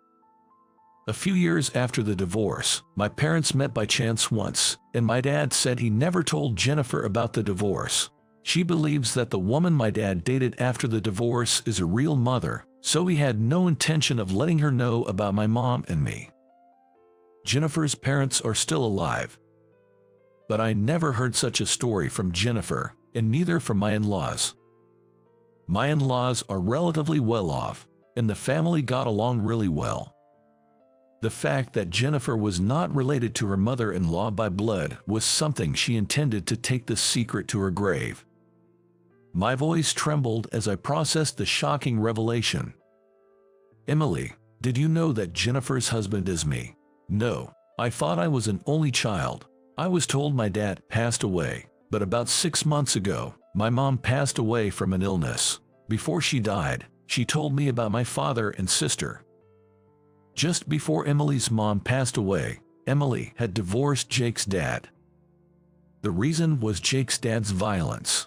A few years after the divorce, my parents met by chance once, and my dad said he never told Jennifer about the divorce. She believes that the woman my dad dated after the divorce is a real mother, so he had no intention of letting her know about my mom and me. Jennifer's parents are still alive. But I never heard such a story from Jennifer, and neither from my in-laws. My in-laws are relatively well off, and the family got along really well. The fact that Jennifer was not related to her mother-in-law by blood was something she intended to take the secret to her grave. My voice trembled as I processed the shocking revelation. Emily, did you know that Jennifer's husband is me? No, I thought I was an only child. I was told my dad passed away, but about 6 months ago, my mom passed away from an illness. Before she died, she told me about my father and sister. Just before Emily's mom passed away, Emily had divorced Jake's dad. The reason was Jake's dad's violence.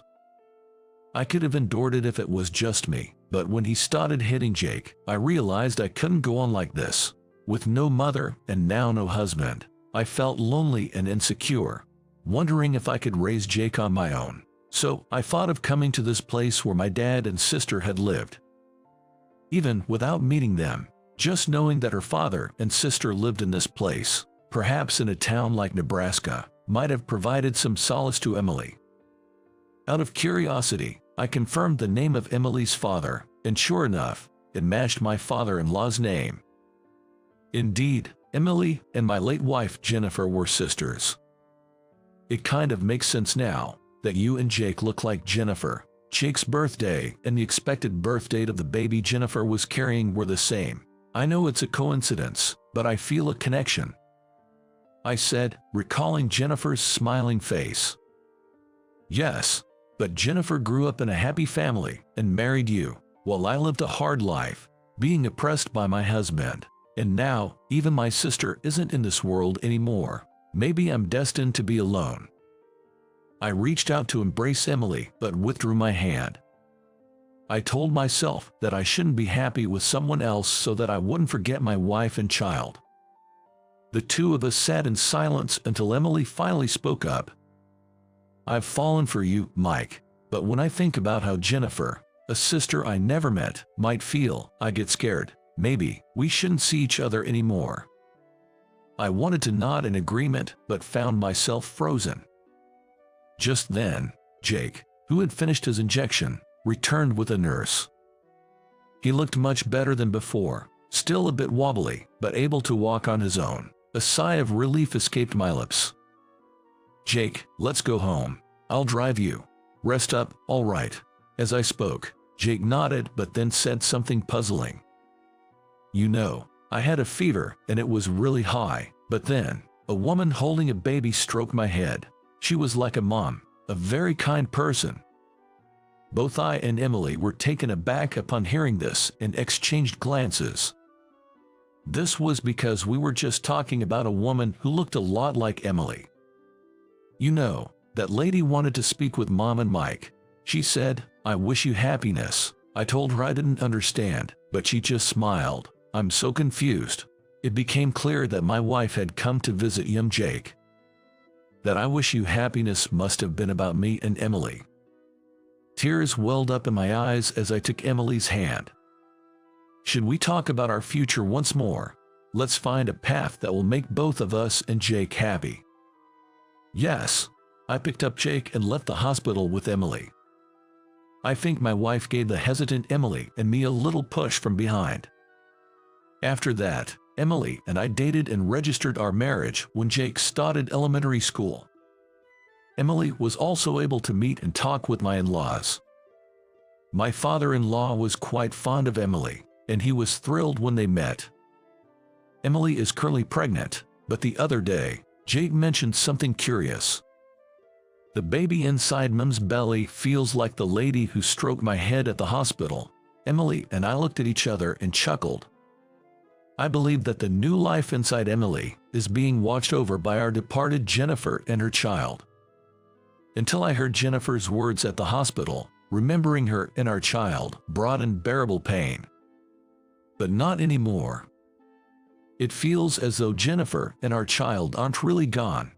I could have endured it if it was just me, but when he started hitting Jake, I realized I couldn't go on like this. With no mother and now no husband, I felt lonely and insecure, wondering if I could raise Jake on my own. So I thought of coming to this place where my dad and sister had lived. Even without meeting them, just knowing that her father and sister lived in this place, perhaps in a town like Nebraska, might have provided some solace to Emily. Out of curiosity, I confirmed the name of Emily's father, and sure enough, it matched my father-in-law's name. Indeed, Emily and my late wife Jennifer were sisters. It kind of makes sense now that you and Jake look like Jennifer. Jake's birthday and the expected birth date of the baby Jennifer was carrying were the same. I know it's a coincidence, but I feel a connection, I said, recalling Jennifer's smiling face. Yes, but Jennifer grew up in a happy family and married you, while I lived a hard life, being oppressed by my husband. And now, even my sister isn't in this world anymore. Maybe I'm destined to be alone. I reached out to embrace Emily, but withdrew my hand. I told myself that I shouldn't be happy with someone else so that I wouldn't forget my wife and child. The two of us sat in silence until Emily finally spoke up. I've fallen for you, Mike, but when I think about how Jennifer, a sister I never met, might feel, I get scared. Maybe we shouldn't see each other anymore. I wanted to nod in agreement, but found myself frozen. Just then, Jake, who had finished his injection, returned with a nurse. He looked much better than before, still a bit wobbly, but able to walk on his own. A sigh of relief escaped my lips. Jake, let's go home. I'll drive you. Rest up, all right. As I spoke, Jake nodded but then said something puzzling. You know, I had a fever and it was really high, but then, a woman holding a baby stroked my head. She was like a mom, a very kind person. Both I and Emily were taken aback upon hearing this and exchanged glances. This was because we were just talking about a woman who looked a lot like Emily. You know, that lady wanted to speak with Mom and Mike. She said, I wish you happiness. I told her I didn't understand, but she just smiled. I'm so confused. It became clear that my wife had come to visit young Jake. That I wish you happiness must have been about me and Emily. Tears welled up in my eyes as I took Emily's hand. Should we talk about our future once more? Let's find a path that will make both of us and Jake happy. Yes. I picked up Jake and left the hospital with Emily. I think my wife gave the hesitant Emily and me a little push from behind. After that, Emily and I dated and registered our marriage when Jake started elementary school. Emily was also able to meet and talk with my in-laws. My father-in-law was quite fond of Emily, and he was thrilled when they met. Emily is currently pregnant, but the other day, Jake mentioned something curious. The baby inside Mom's belly feels like the lady who stroked my head at the hospital. Emily and I looked at each other and chuckled. I believe that the new life inside Emily is being watched over by our departed Jennifer and her child. Until I heard Jennifer's words at the hospital, remembering her and our child brought unbearable pain. But not anymore. It feels as though Jennifer and our child aren't really gone.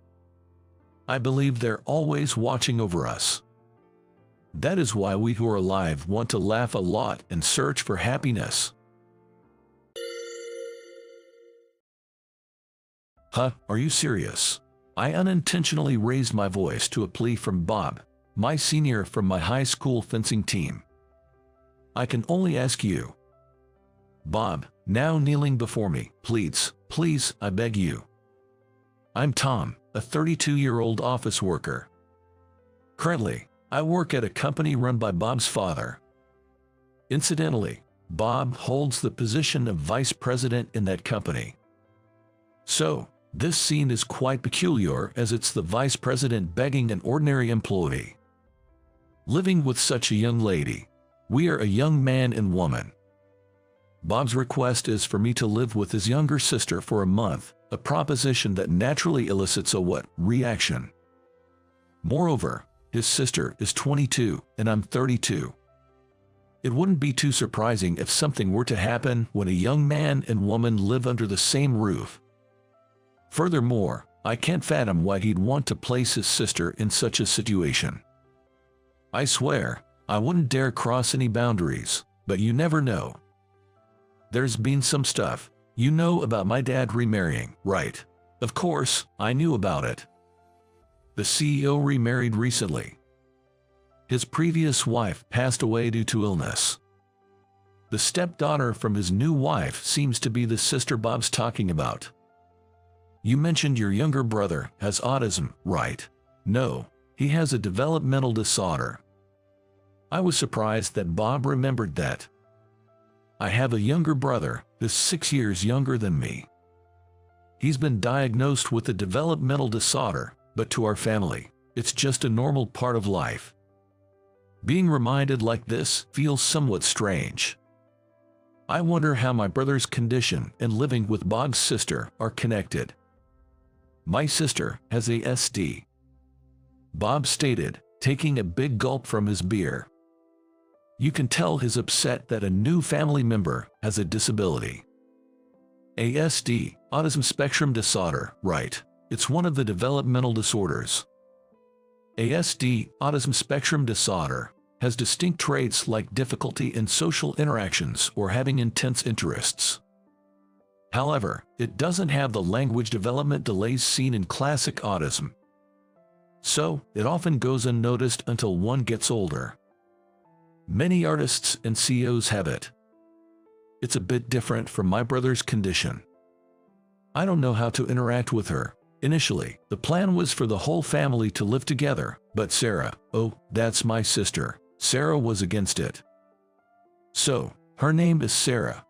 I believe they're always watching over us. That is why we who are alive want to laugh a lot and search for happiness. Huh, are you serious? I unintentionally raised my voice to a plea from Bob, my senior from my high school fencing team. I can only ask you. Bob, now kneeling before me, pleads, please, I beg you. I'm Tom, a 32-year-old office worker. Currently, I work at a company run by Bob's father. Incidentally, Bob holds the position of vice president in that company. So, this scene is quite peculiar as it's the vice president begging an ordinary employee. Living with such a young lady, we are a young man and woman. Bob's request is for me to live with his younger sister for a month, a proposition that naturally elicits a what reaction. Moreover, his sister is 22 and I'm 32. It wouldn't be too surprising if something were to happen when a young man and woman live under the same roof. Furthermore, I can't fathom why he'd want to place his sister in such a situation. I swear, I wouldn't dare cross any boundaries, but you never know. There's been some stuff, you know, about my dad remarrying, right? Of course, I knew about it. The CEO remarried recently. His previous wife passed away due to illness. The stepdaughter from his new wife seems to be the sister Bob's talking about. You mentioned your younger brother has autism, right? No, he has a developmental disorder. I was surprised that Bob remembered that. I have a younger brother who's 6 years younger than me. He's been diagnosed with a developmental disorder, but to our family, it's just a normal part of life. Being reminded like this feels somewhat strange. I wonder how my brother's condition and living with Bob's sister are connected. My sister has ASD. Bob stated, taking a big gulp from his beer. You can tell he's upset that a new family member has a disability. ASD, autism spectrum disorder, right? It's one of the developmental disorders. ASD, autism spectrum disorder, has distinct traits like difficulty in social interactions or having intense interests. However, it doesn't have the language development delays seen in classic autism. So, it often goes unnoticed until one gets older. Many artists and CEOs have it. It's a bit different from my brother's condition. I don't know how to interact with her. Initially, the plan was for the whole family to live together, but Sarah, oh, that's my sister, Sarah was against it. So, her name is Sarah.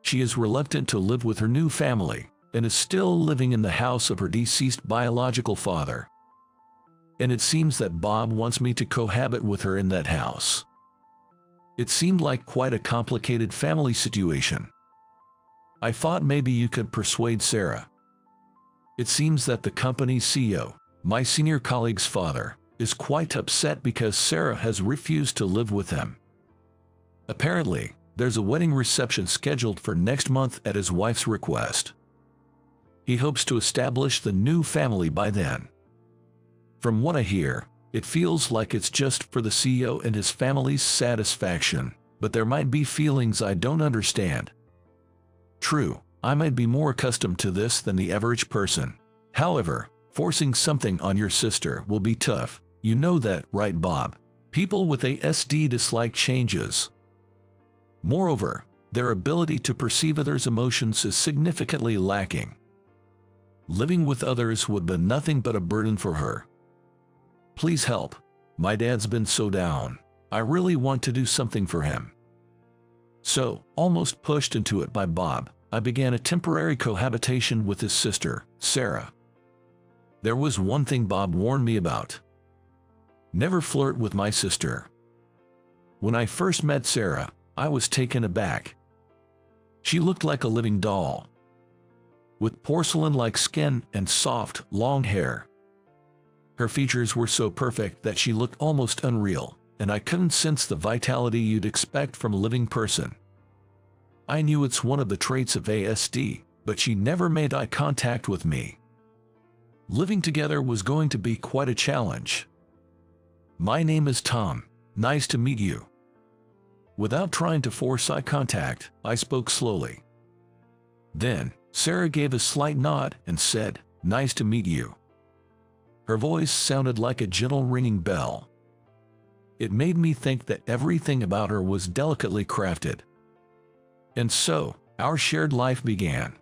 She is reluctant to live with her new family, and is still living in the house of her deceased biological father. And it seems that Bob wants me to cohabit with her in that house. It seemed like quite a complicated family situation. I thought maybe you could persuade Sarah. It seems that the company's CEO, my senior colleague's father, is quite upset because Sarah has refused to live with him. Apparently, there's a wedding reception scheduled for next month at his wife's request. He hopes to establish the new family by then. From what I hear, it feels like it's just for the CEO and his family's satisfaction, but there might be feelings I don't understand. True, I might be more accustomed to this than the average person. However, forcing something on your sister will be tough. You know that, right, Bob? People with ASD dislike changes. Moreover, their ability to perceive others' emotions is significantly lacking. Living with others would be nothing but a burden for her. Please help. My dad's been so down. I really want to do something for him. So, almost pushed into it by Bob, I began a temporary cohabitation with his sister, Sarah. There was one thing Bob warned me about. Never flirt with my sister. When I first met Sarah, I was taken aback. She looked like a living doll, with porcelain-like skin and soft, long hair. Her features were so perfect that she looked almost unreal, and I couldn't sense the vitality you'd expect from a living person. I knew it's one of the traits of ASD, but she never made eye contact with me. Living together was going to be quite a challenge. "My name is Tom. Nice to meet you." Without trying to force eye contact, I spoke slowly. Then, Sarah gave a slight nod and said, "Nice to meet you." Her voice sounded like a gentle ringing bell. It made me think that everything about her was delicately crafted. And so, our shared life began.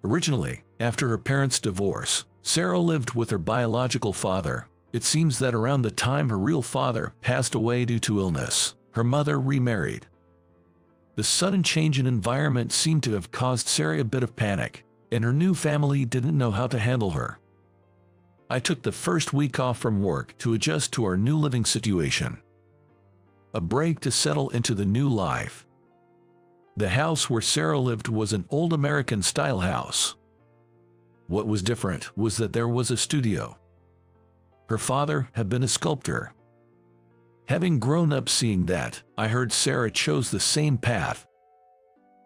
Originally, after her parents' divorce, Sarah lived with her biological father. It seems that around the time her real father passed away due to illness, her mother remarried. The sudden change in environment seemed to have caused Sarah a bit of panic, and her new family didn't know how to handle her. I took the first week off from work to adjust to our new living situation. A break to settle into the new life. The house where Sarah lived was an old American-style house. What was different was that there was a studio. Her father had been a sculptor. Having grown up seeing that, I heard Sarah chose the same path.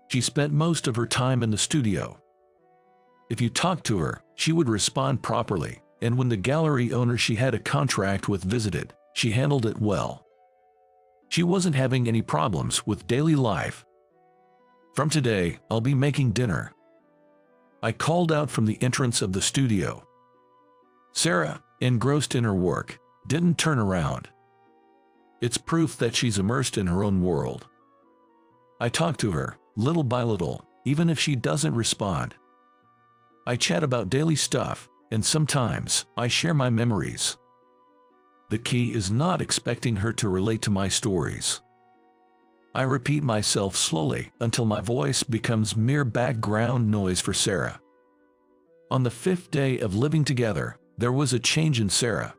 She spent most of her time in the studio. If you talked to her, she would respond properly, and when the gallery owner she had a contract with visited, she handled it well. She wasn't having any problems with daily life. "From today, I'll be making dinner," I called out from the entrance of the studio. Sarah, engrossed in her work, didn't turn around. It's proof that she's immersed in her own world. I talk to her, little by little, even if she doesn't respond. I chat about daily stuff, and sometimes I share my memories. The key is not expecting her to relate to my stories. I repeat myself slowly until my voice becomes mere background noise for Sarah. On the 5th day of living together, there was a change in Sarah.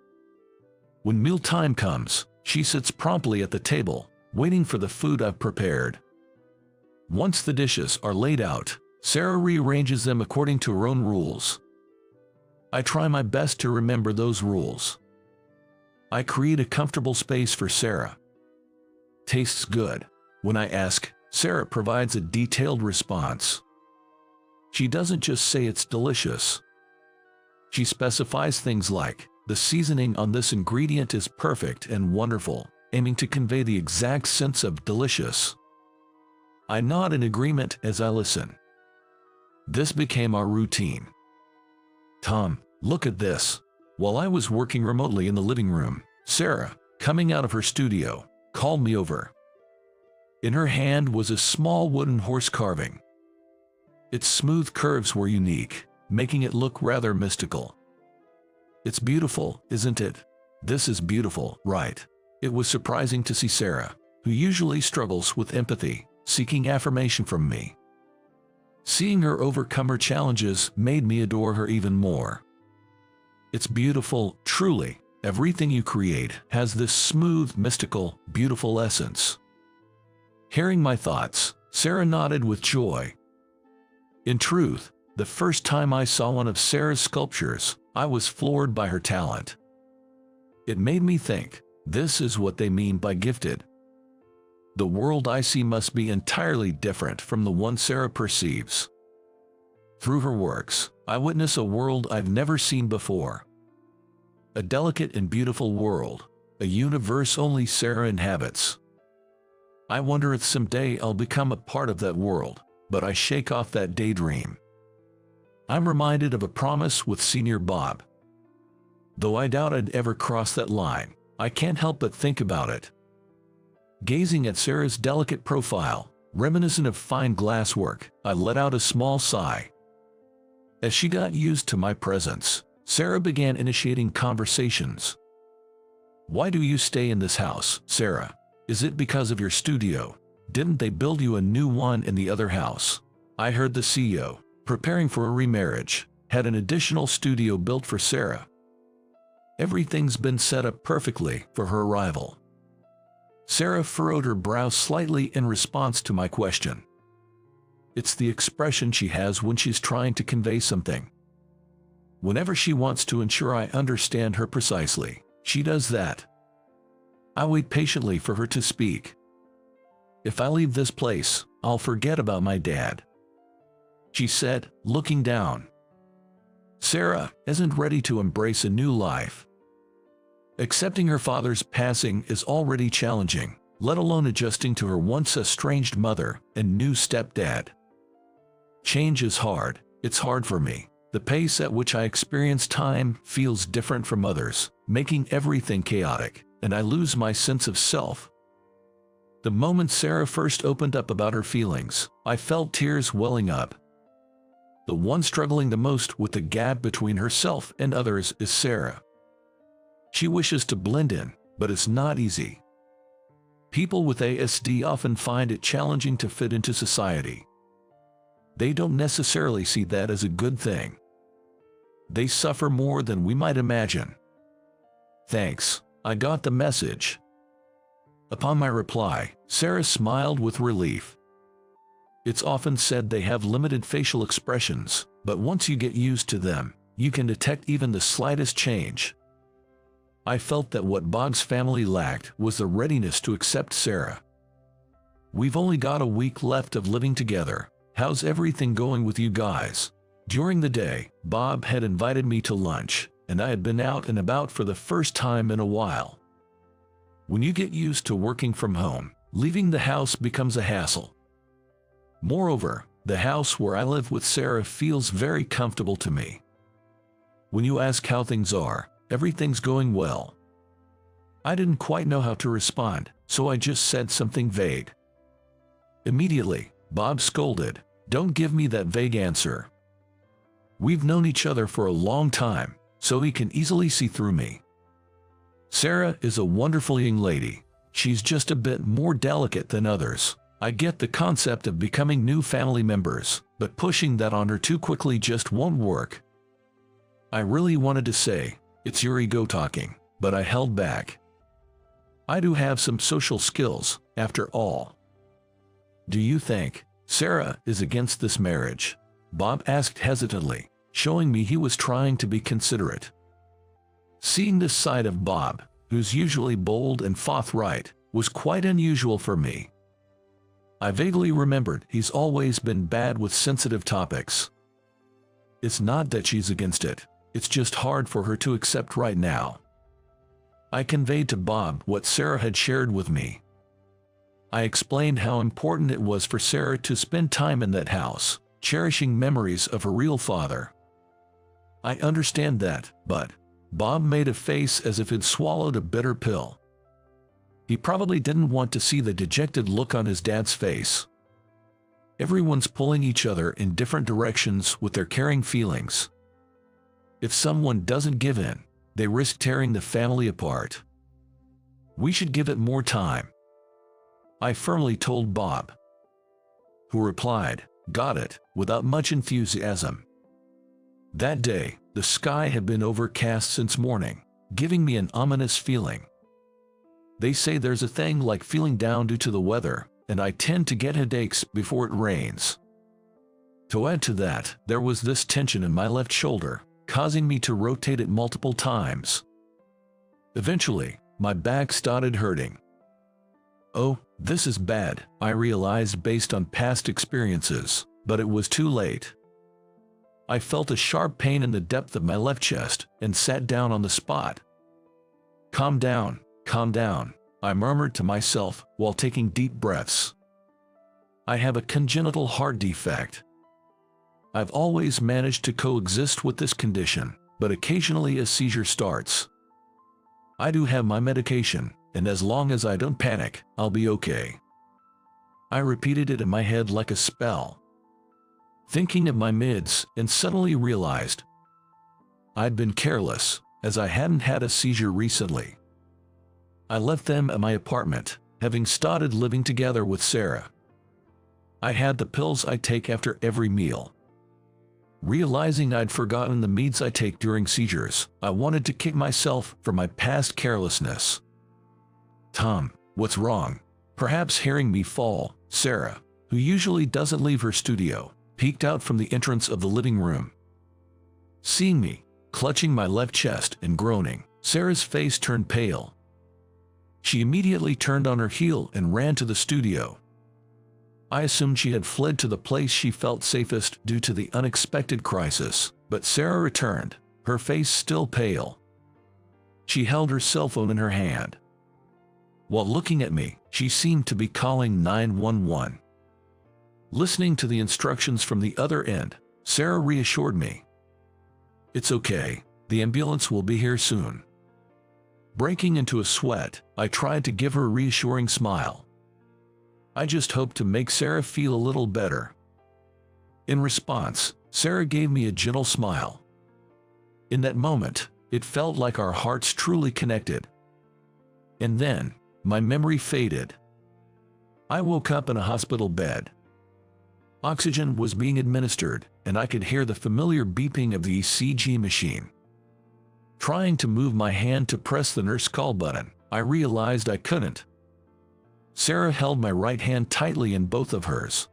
When mealtime comes, she sits promptly at the table, waiting for the food I've prepared. Once the dishes are laid out, Sarah rearranges them according to her own rules. I try my best to remember those rules. I create a comfortable space for Sarah. "Tastes good." When I ask, Sarah provides a detailed response. She doesn't just say it's delicious. She specifies things like, "The seasoning on this ingredient is perfect and wonderful," aiming to convey the exact sense of delicious. I nod in agreement as I listen. This became our routine. "Tom, look at this." While I was working remotely in the living room, Sarah, coming out of her studio, called me over. In her hand was a small wooden horse carving. Its smooth curves were unique, making it look rather mystical. "It's beautiful, isn't it?" "This is beautiful, right?" It was surprising to see Sarah, who usually struggles with empathy, seeking affirmation from me. Seeing her overcome her challenges made me adore her even more. "It's beautiful, truly. Everything you create has this smooth, mystical, beautiful essence." Hearing my thoughts, Sarah nodded with joy. In truth, the first time I saw one of Sarah's sculptures, I was floored by her talent. It made me think, this is what they mean by gifted. The world I see must be entirely different from the one Sarah perceives. Through her works, I witness a world I've never seen before. A delicate and beautiful world, a universe only Sarah inhabits. I wonder if someday I'll become a part of that world, but I shake off that daydream. I'm reminded of a promise with Senior Bob. Though I doubt I'd ever cross that line, I can't help but think about it. Gazing at Sarah's delicate profile, reminiscent of fine glasswork, I let out a small sigh. As she got used to my presence, Sarah began initiating conversations. "Why do you stay in this house, Sarah? Is it because of your studio? Didn't they build you a new one in the other house?" I heard the CEO, preparing for a remarriage, had an additional studio built for Sarah. Everything's been set up perfectly for her arrival. Sarah furrowed her brow slightly in response to my question. It's the expression she has when she's trying to convey something. Whenever she wants to ensure I understand her precisely, she does that. I wait patiently for her to speak. If I leave this place, I'll forget about my dad, she said, looking down. Sarah isn't ready to embrace a new life. Accepting her father's passing is already challenging, let alone adjusting to her once estranged mother and new stepdad. Change is hard. It's hard for me. The pace at which I experience time feels different from others, making everything chaotic, and I lose my sense of self. The moment Sarah first opened up about her feelings, I felt tears welling up. The one struggling the most with the gap between herself and others is Sarah. She wishes to blend in, but it's not easy. People with ASD often find it challenging to fit into society. They don't necessarily see that as a good thing. They suffer more than we might imagine. Thanks, I got the message. Upon my reply, Sarah smiled with relief. It's often said they have limited facial expressions, but once you get used to them, you can detect even the slightest change. I felt that what Bog's family lacked was the readiness to accept Sarah. We've only got a week left of living together. How's everything going with you guys? During the day, Bob had invited me to lunch, and I had been out and about for the first time in a while. When you get used to working from home, leaving the house becomes a hassle. Moreover, the house where I live with Sarah feels very comfortable to me. When you ask how things are, everything's going well. I didn't quite know how to respond, so I just said something vague. Immediately, Bob scolded, "Don't give me that vague answer. We've known each other for a long time, so he can easily see through me. Sarah is a wonderful young lady. She's just a bit more delicate than others. I get the concept of becoming new family members, but pushing that on her too quickly just won't work." I really wanted to say, "It's your ego talking," but I held back. I do have some social skills, after all. "Do you think Sarah is against this marriage?" Bob asked hesitantly, showing me he was trying to be considerate. Seeing this side of Bob, who's usually bold and forthright, was quite unusual for me. I vaguely remembered he's always been bad with sensitive topics. It's not that she's against it, it's just hard for her to accept right now. I conveyed to Bob what Sarah had shared with me. I explained how important it was for Sarah to spend time in that house, cherishing memories of her real father. "I understand that, but..." Bob made a face as if he'd swallowed a bitter pill. He probably didn't want to see the dejected look on his dad's face. Everyone's pulling each other in different directions with their caring feelings. If someone doesn't give in, they risk tearing the family apart. We should give it more time, I firmly told Bob, who replied, "Got it," without much enthusiasm. That day, the sky had been overcast since morning, giving me an ominous feeling. They say there's a thing like feeling down due to the weather, and I tend to get headaches before it rains. To add to that, there was this tension in my left shoulder, causing me to rotate it multiple times. Eventually, my back started hurting. Oh, this is bad, I realized based on past experiences, but it was too late. I felt a sharp pain in the depth of my left chest and sat down on the spot. Calm down, I murmured to myself while taking deep breaths. I have a congenital heart defect. I've always managed to coexist with this condition, but occasionally a seizure starts. I do have my medication, and as long as I don't panic, I'll be okay. I repeated it in my head like a spell, thinking of my mids, and suddenly realized I'd been careless, as I hadn't had a seizure recently. I left them at my apartment, having started living together with Sarah. I had the pills I take after every meal. Realizing I'd forgotten the meds I take during seizures, I wanted to kick myself for my past carelessness. Tom, "What's wrong?" Perhaps hearing me fall, Sarah, who usually doesn't leave her studio, peeked out from the entrance of the living room. Seeing me, clutching my left chest and groaning, Sarah's face turned pale. She immediately turned on her heel and ran to the studio. I assumed she had fled to the place she felt safest due to the unexpected crisis, but Sarah returned, her face still pale. She held her cell phone in her hand. While looking at me, she seemed to be calling 911. Listening to the instructions from the other end, Sarah reassured me. "It's okay, the ambulance will be here soon." Breaking into a sweat, I tried to give her a reassuring smile. I just hoped to make Sarah feel a little better. In response, Sarah gave me a gentle smile. In that moment, it felt like our hearts truly connected. And then, my memory faded. I woke up in a hospital bed. Oxygen was being administered, and I could hear the familiar beeping of the ECG machine. Trying to move my hand to press the nurse call button, I realized I couldn't. Sarah held my right hand tightly in both of hers.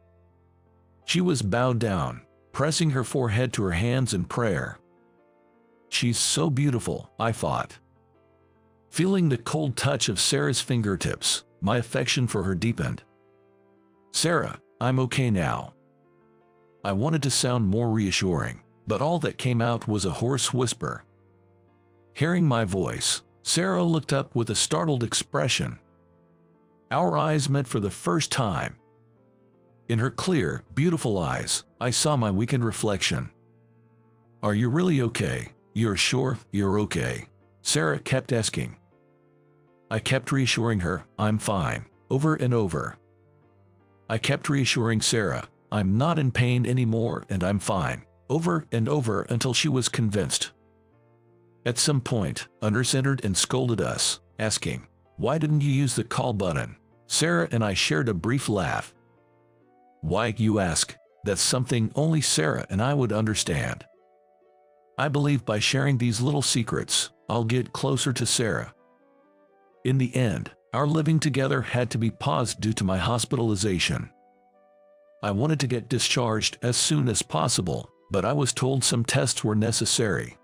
She was bowed down, pressing her forehead to her hands in prayer. "She's so beautiful," I thought. Feeling the cold touch of Sarah's fingertips, my affection for her deepened. "Sarah, I'm okay now." I wanted to sound more reassuring, but all that came out was a hoarse whisper. Hearing my voice, Sarah looked up with a startled expression. Our eyes met for the first time. In her clear, beautiful eyes, I saw my weakened reflection. "Are you really okay? You're sure you're okay?" Sarah kept asking. I kept reassuring her, "I'm fine," over and over. I kept reassuring Sarah, "I'm not in pain anymore and I'm fine," over and over until she was convinced. At some point, a nurse entered and scolded us, asking, "Why didn't you use the call button?" Sarah and I shared a brief laugh. "Why, you ask? That's something only Sarah and I would understand." I believe by sharing these little secrets, I'll get closer to Sarah. In the end, our living together had to be paused due to my hospitalization. I wanted to get discharged as soon as possible, but I was told some tests were necessary.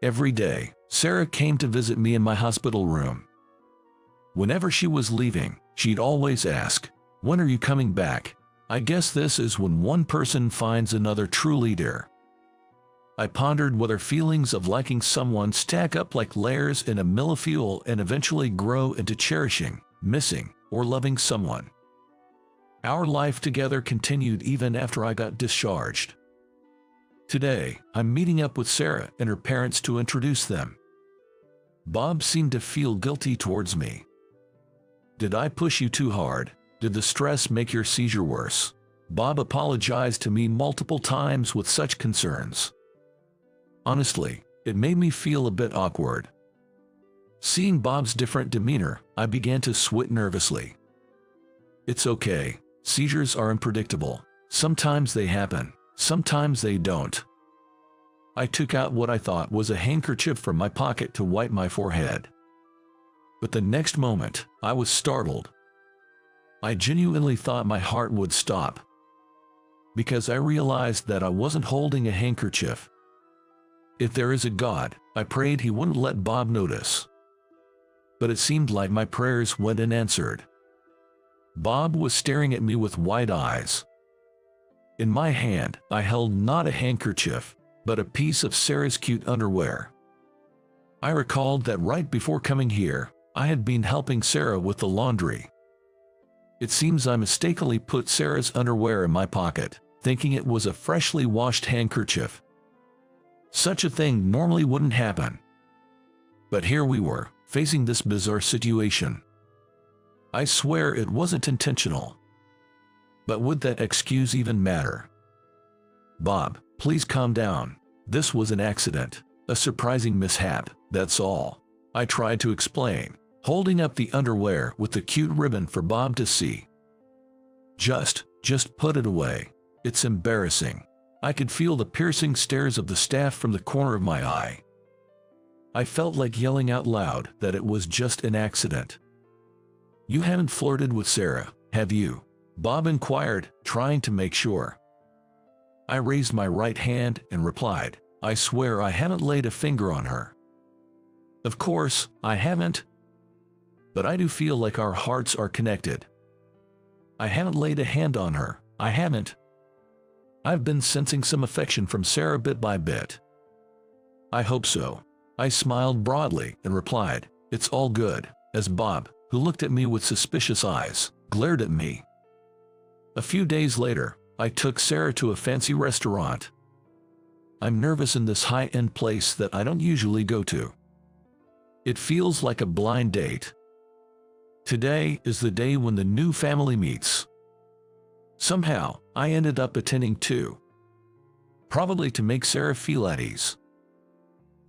Every day, Sarah came to visit me in my hospital room. Whenever she was leaving, she'd always ask, "When are you coming back?" I guess this is when one person finds another truly dear. I pondered whether feelings of liking someone stack up like layers in a mill of fuel and eventually grow into cherishing, missing, or loving someone. Our life together continued even after I got discharged. Today, I'm meeting up with Sarah and her parents to introduce them. Bob seemed to feel guilty towards me. "Did I push you too hard? Did the stress make your seizure worse?" Bob apologized to me multiple times with such concerns. Honestly, it made me feel a bit awkward. Seeing Bob's different demeanor, I began to sweat nervously. "It's okay. Seizures are unpredictable. Sometimes they happen, sometimes they don't." I took out what I thought was a handkerchief from my pocket to wipe my forehead. But the next moment, I was startled. I genuinely thought my heart would stop. Because I realized that I wasn't holding a handkerchief. If there is a God, I prayed he wouldn't let Bob notice. But it seemed like my prayers went unanswered. Bob was staring at me with wide eyes. In my hand, I held not a handkerchief, but a piece of Sarah's cute underwear. I recalled that right before coming here, I had been helping Sarah with the laundry. It seems I mistakenly put Sarah's underwear in my pocket, thinking it was a freshly washed handkerchief. Such a thing normally wouldn't happen. But here we were, facing this bizarre situation. I swear it wasn't intentional. But would that excuse even matter? "Bob, please calm down. This was an accident, a surprising mishap, that's all," I tried to explain, holding up the underwear with the cute ribbon for Bob to see. Just put it away. It's embarrassing." I could feel the piercing stares of the staff from the corner of my eye. I felt like yelling out loud that it was just an accident. You haven't flirted with Sarah, have you? Bob inquired, trying to make sure. I raised my right hand and replied, I swear I haven't laid a finger on her. Of course, I haven't. But I do feel like our hearts are connected. I haven't laid a hand on her, I haven't. I've been sensing some affection from Sarah bit by bit. I hope so. I smiled broadly and replied, it's all good, as Bob, who looked at me with suspicious eyes, glared at me. A few days later, I took Sarah to a fancy restaurant. I'm nervous in this high-end place that I don't usually go to. It feels like a blind date. Today is the day when the new family meets. Somehow, I ended up attending too. Probably to make Sarah feel at ease.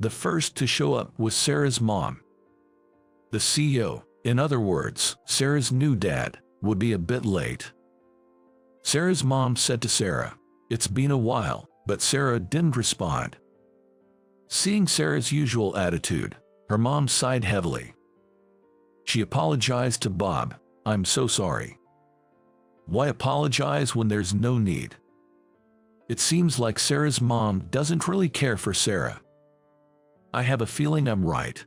The first to show up was Sarah's mom. The CEO, in other words, Sarah's new dad, would be a bit late. Sarah's mom said to Sarah, it's been a while, but Sarah didn't respond. Seeing Sarah's usual attitude, her mom sighed heavily. She apologized to Bob, I'm so sorry. Why apologize when there's no need? It seems like Sarah's mom doesn't really care for Sarah. I have a feeling I'm right.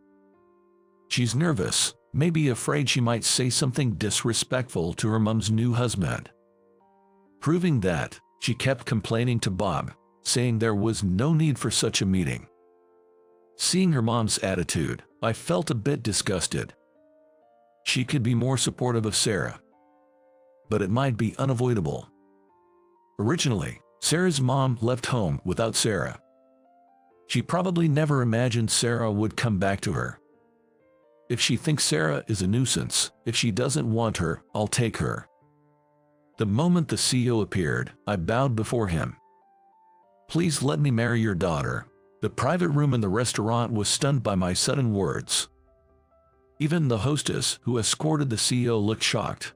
She's nervous, maybe afraid she might say something disrespectful to her mom's new husband. Proving that, she kept complaining to Bob, saying there was no need for such a meeting. Seeing her mom's attitude, I felt a bit disgusted. She could be more supportive of Sarah. But it might be unavoidable. Originally, Sarah's mom left home without Sarah. She probably never imagined Sarah would come back to her. If she thinks Sarah is a nuisance, if she doesn't want her, I'll take her. The moment the CEO appeared, I bowed before him. Please let me marry your daughter. The private room in the restaurant was stunned by my sudden words. Even the hostess who escorted the CEO looked shocked.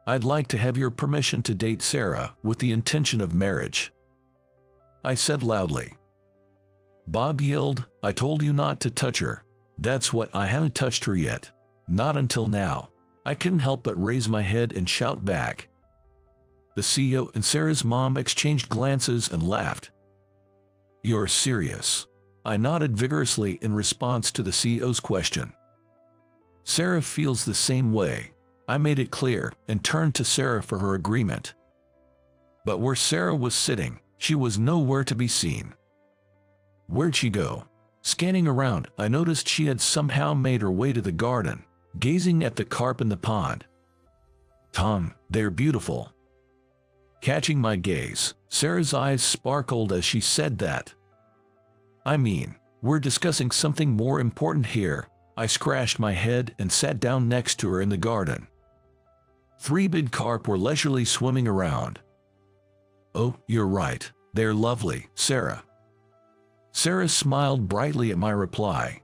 I'd like to have your permission to date Sarah with the intention of marriage, I said loudly. Bob yelled, I told you not to touch her. That's what I haven't touched her yet. Not until now. I couldn't help but raise my head and shout back. The CEO and Sarah's mom exchanged glances and laughed. You're serious? I nodded vigorously in response to the CEO's question. Sarah feels the same way. I made it clear and turned to Sarah for her agreement. But where Sarah was sitting, she was nowhere to be seen. Where'd she go? Scanning around, I noticed she had somehow made her way to the garden, gazing at the carp in the pond. Tom, they're beautiful. Catching my gaze, Sarah's eyes sparkled as she said that. I mean, we're discussing something more important here. I scratched my head and sat down next to her in the garden. 3 big carp were leisurely swimming around. Oh, you're right. They're lovely, Sarah. Sarah smiled brightly at my reply.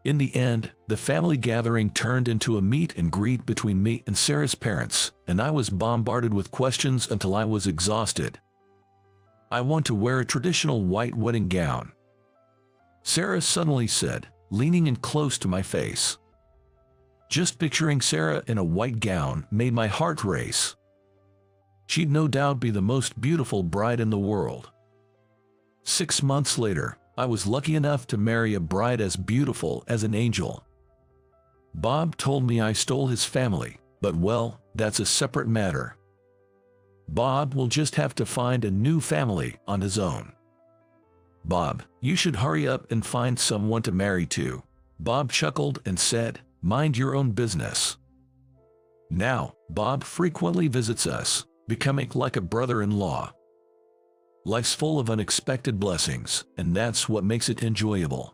In the end, the family gathering turned into a meet and greet between me and Sarah's parents, and I was bombarded with questions until I was exhausted. I want to wear a traditional white wedding gown, Sarah suddenly said, leaning in close to my face. Just picturing Sarah in a white gown made my heart race. She'd no doubt be the most beautiful bride in the world. 6 months later, I was lucky enough to marry a bride as beautiful as an angel. Bob told me I stole his family, but well, that's a separate matter. Bob will just have to find a new family on his own. Bob, you should hurry up and find someone to marry to. Bob chuckled and said, mind your own business. Now, Bob frequently visits us, becoming like a brother-in-law. Life's full of unexpected blessings, and that's what makes it enjoyable.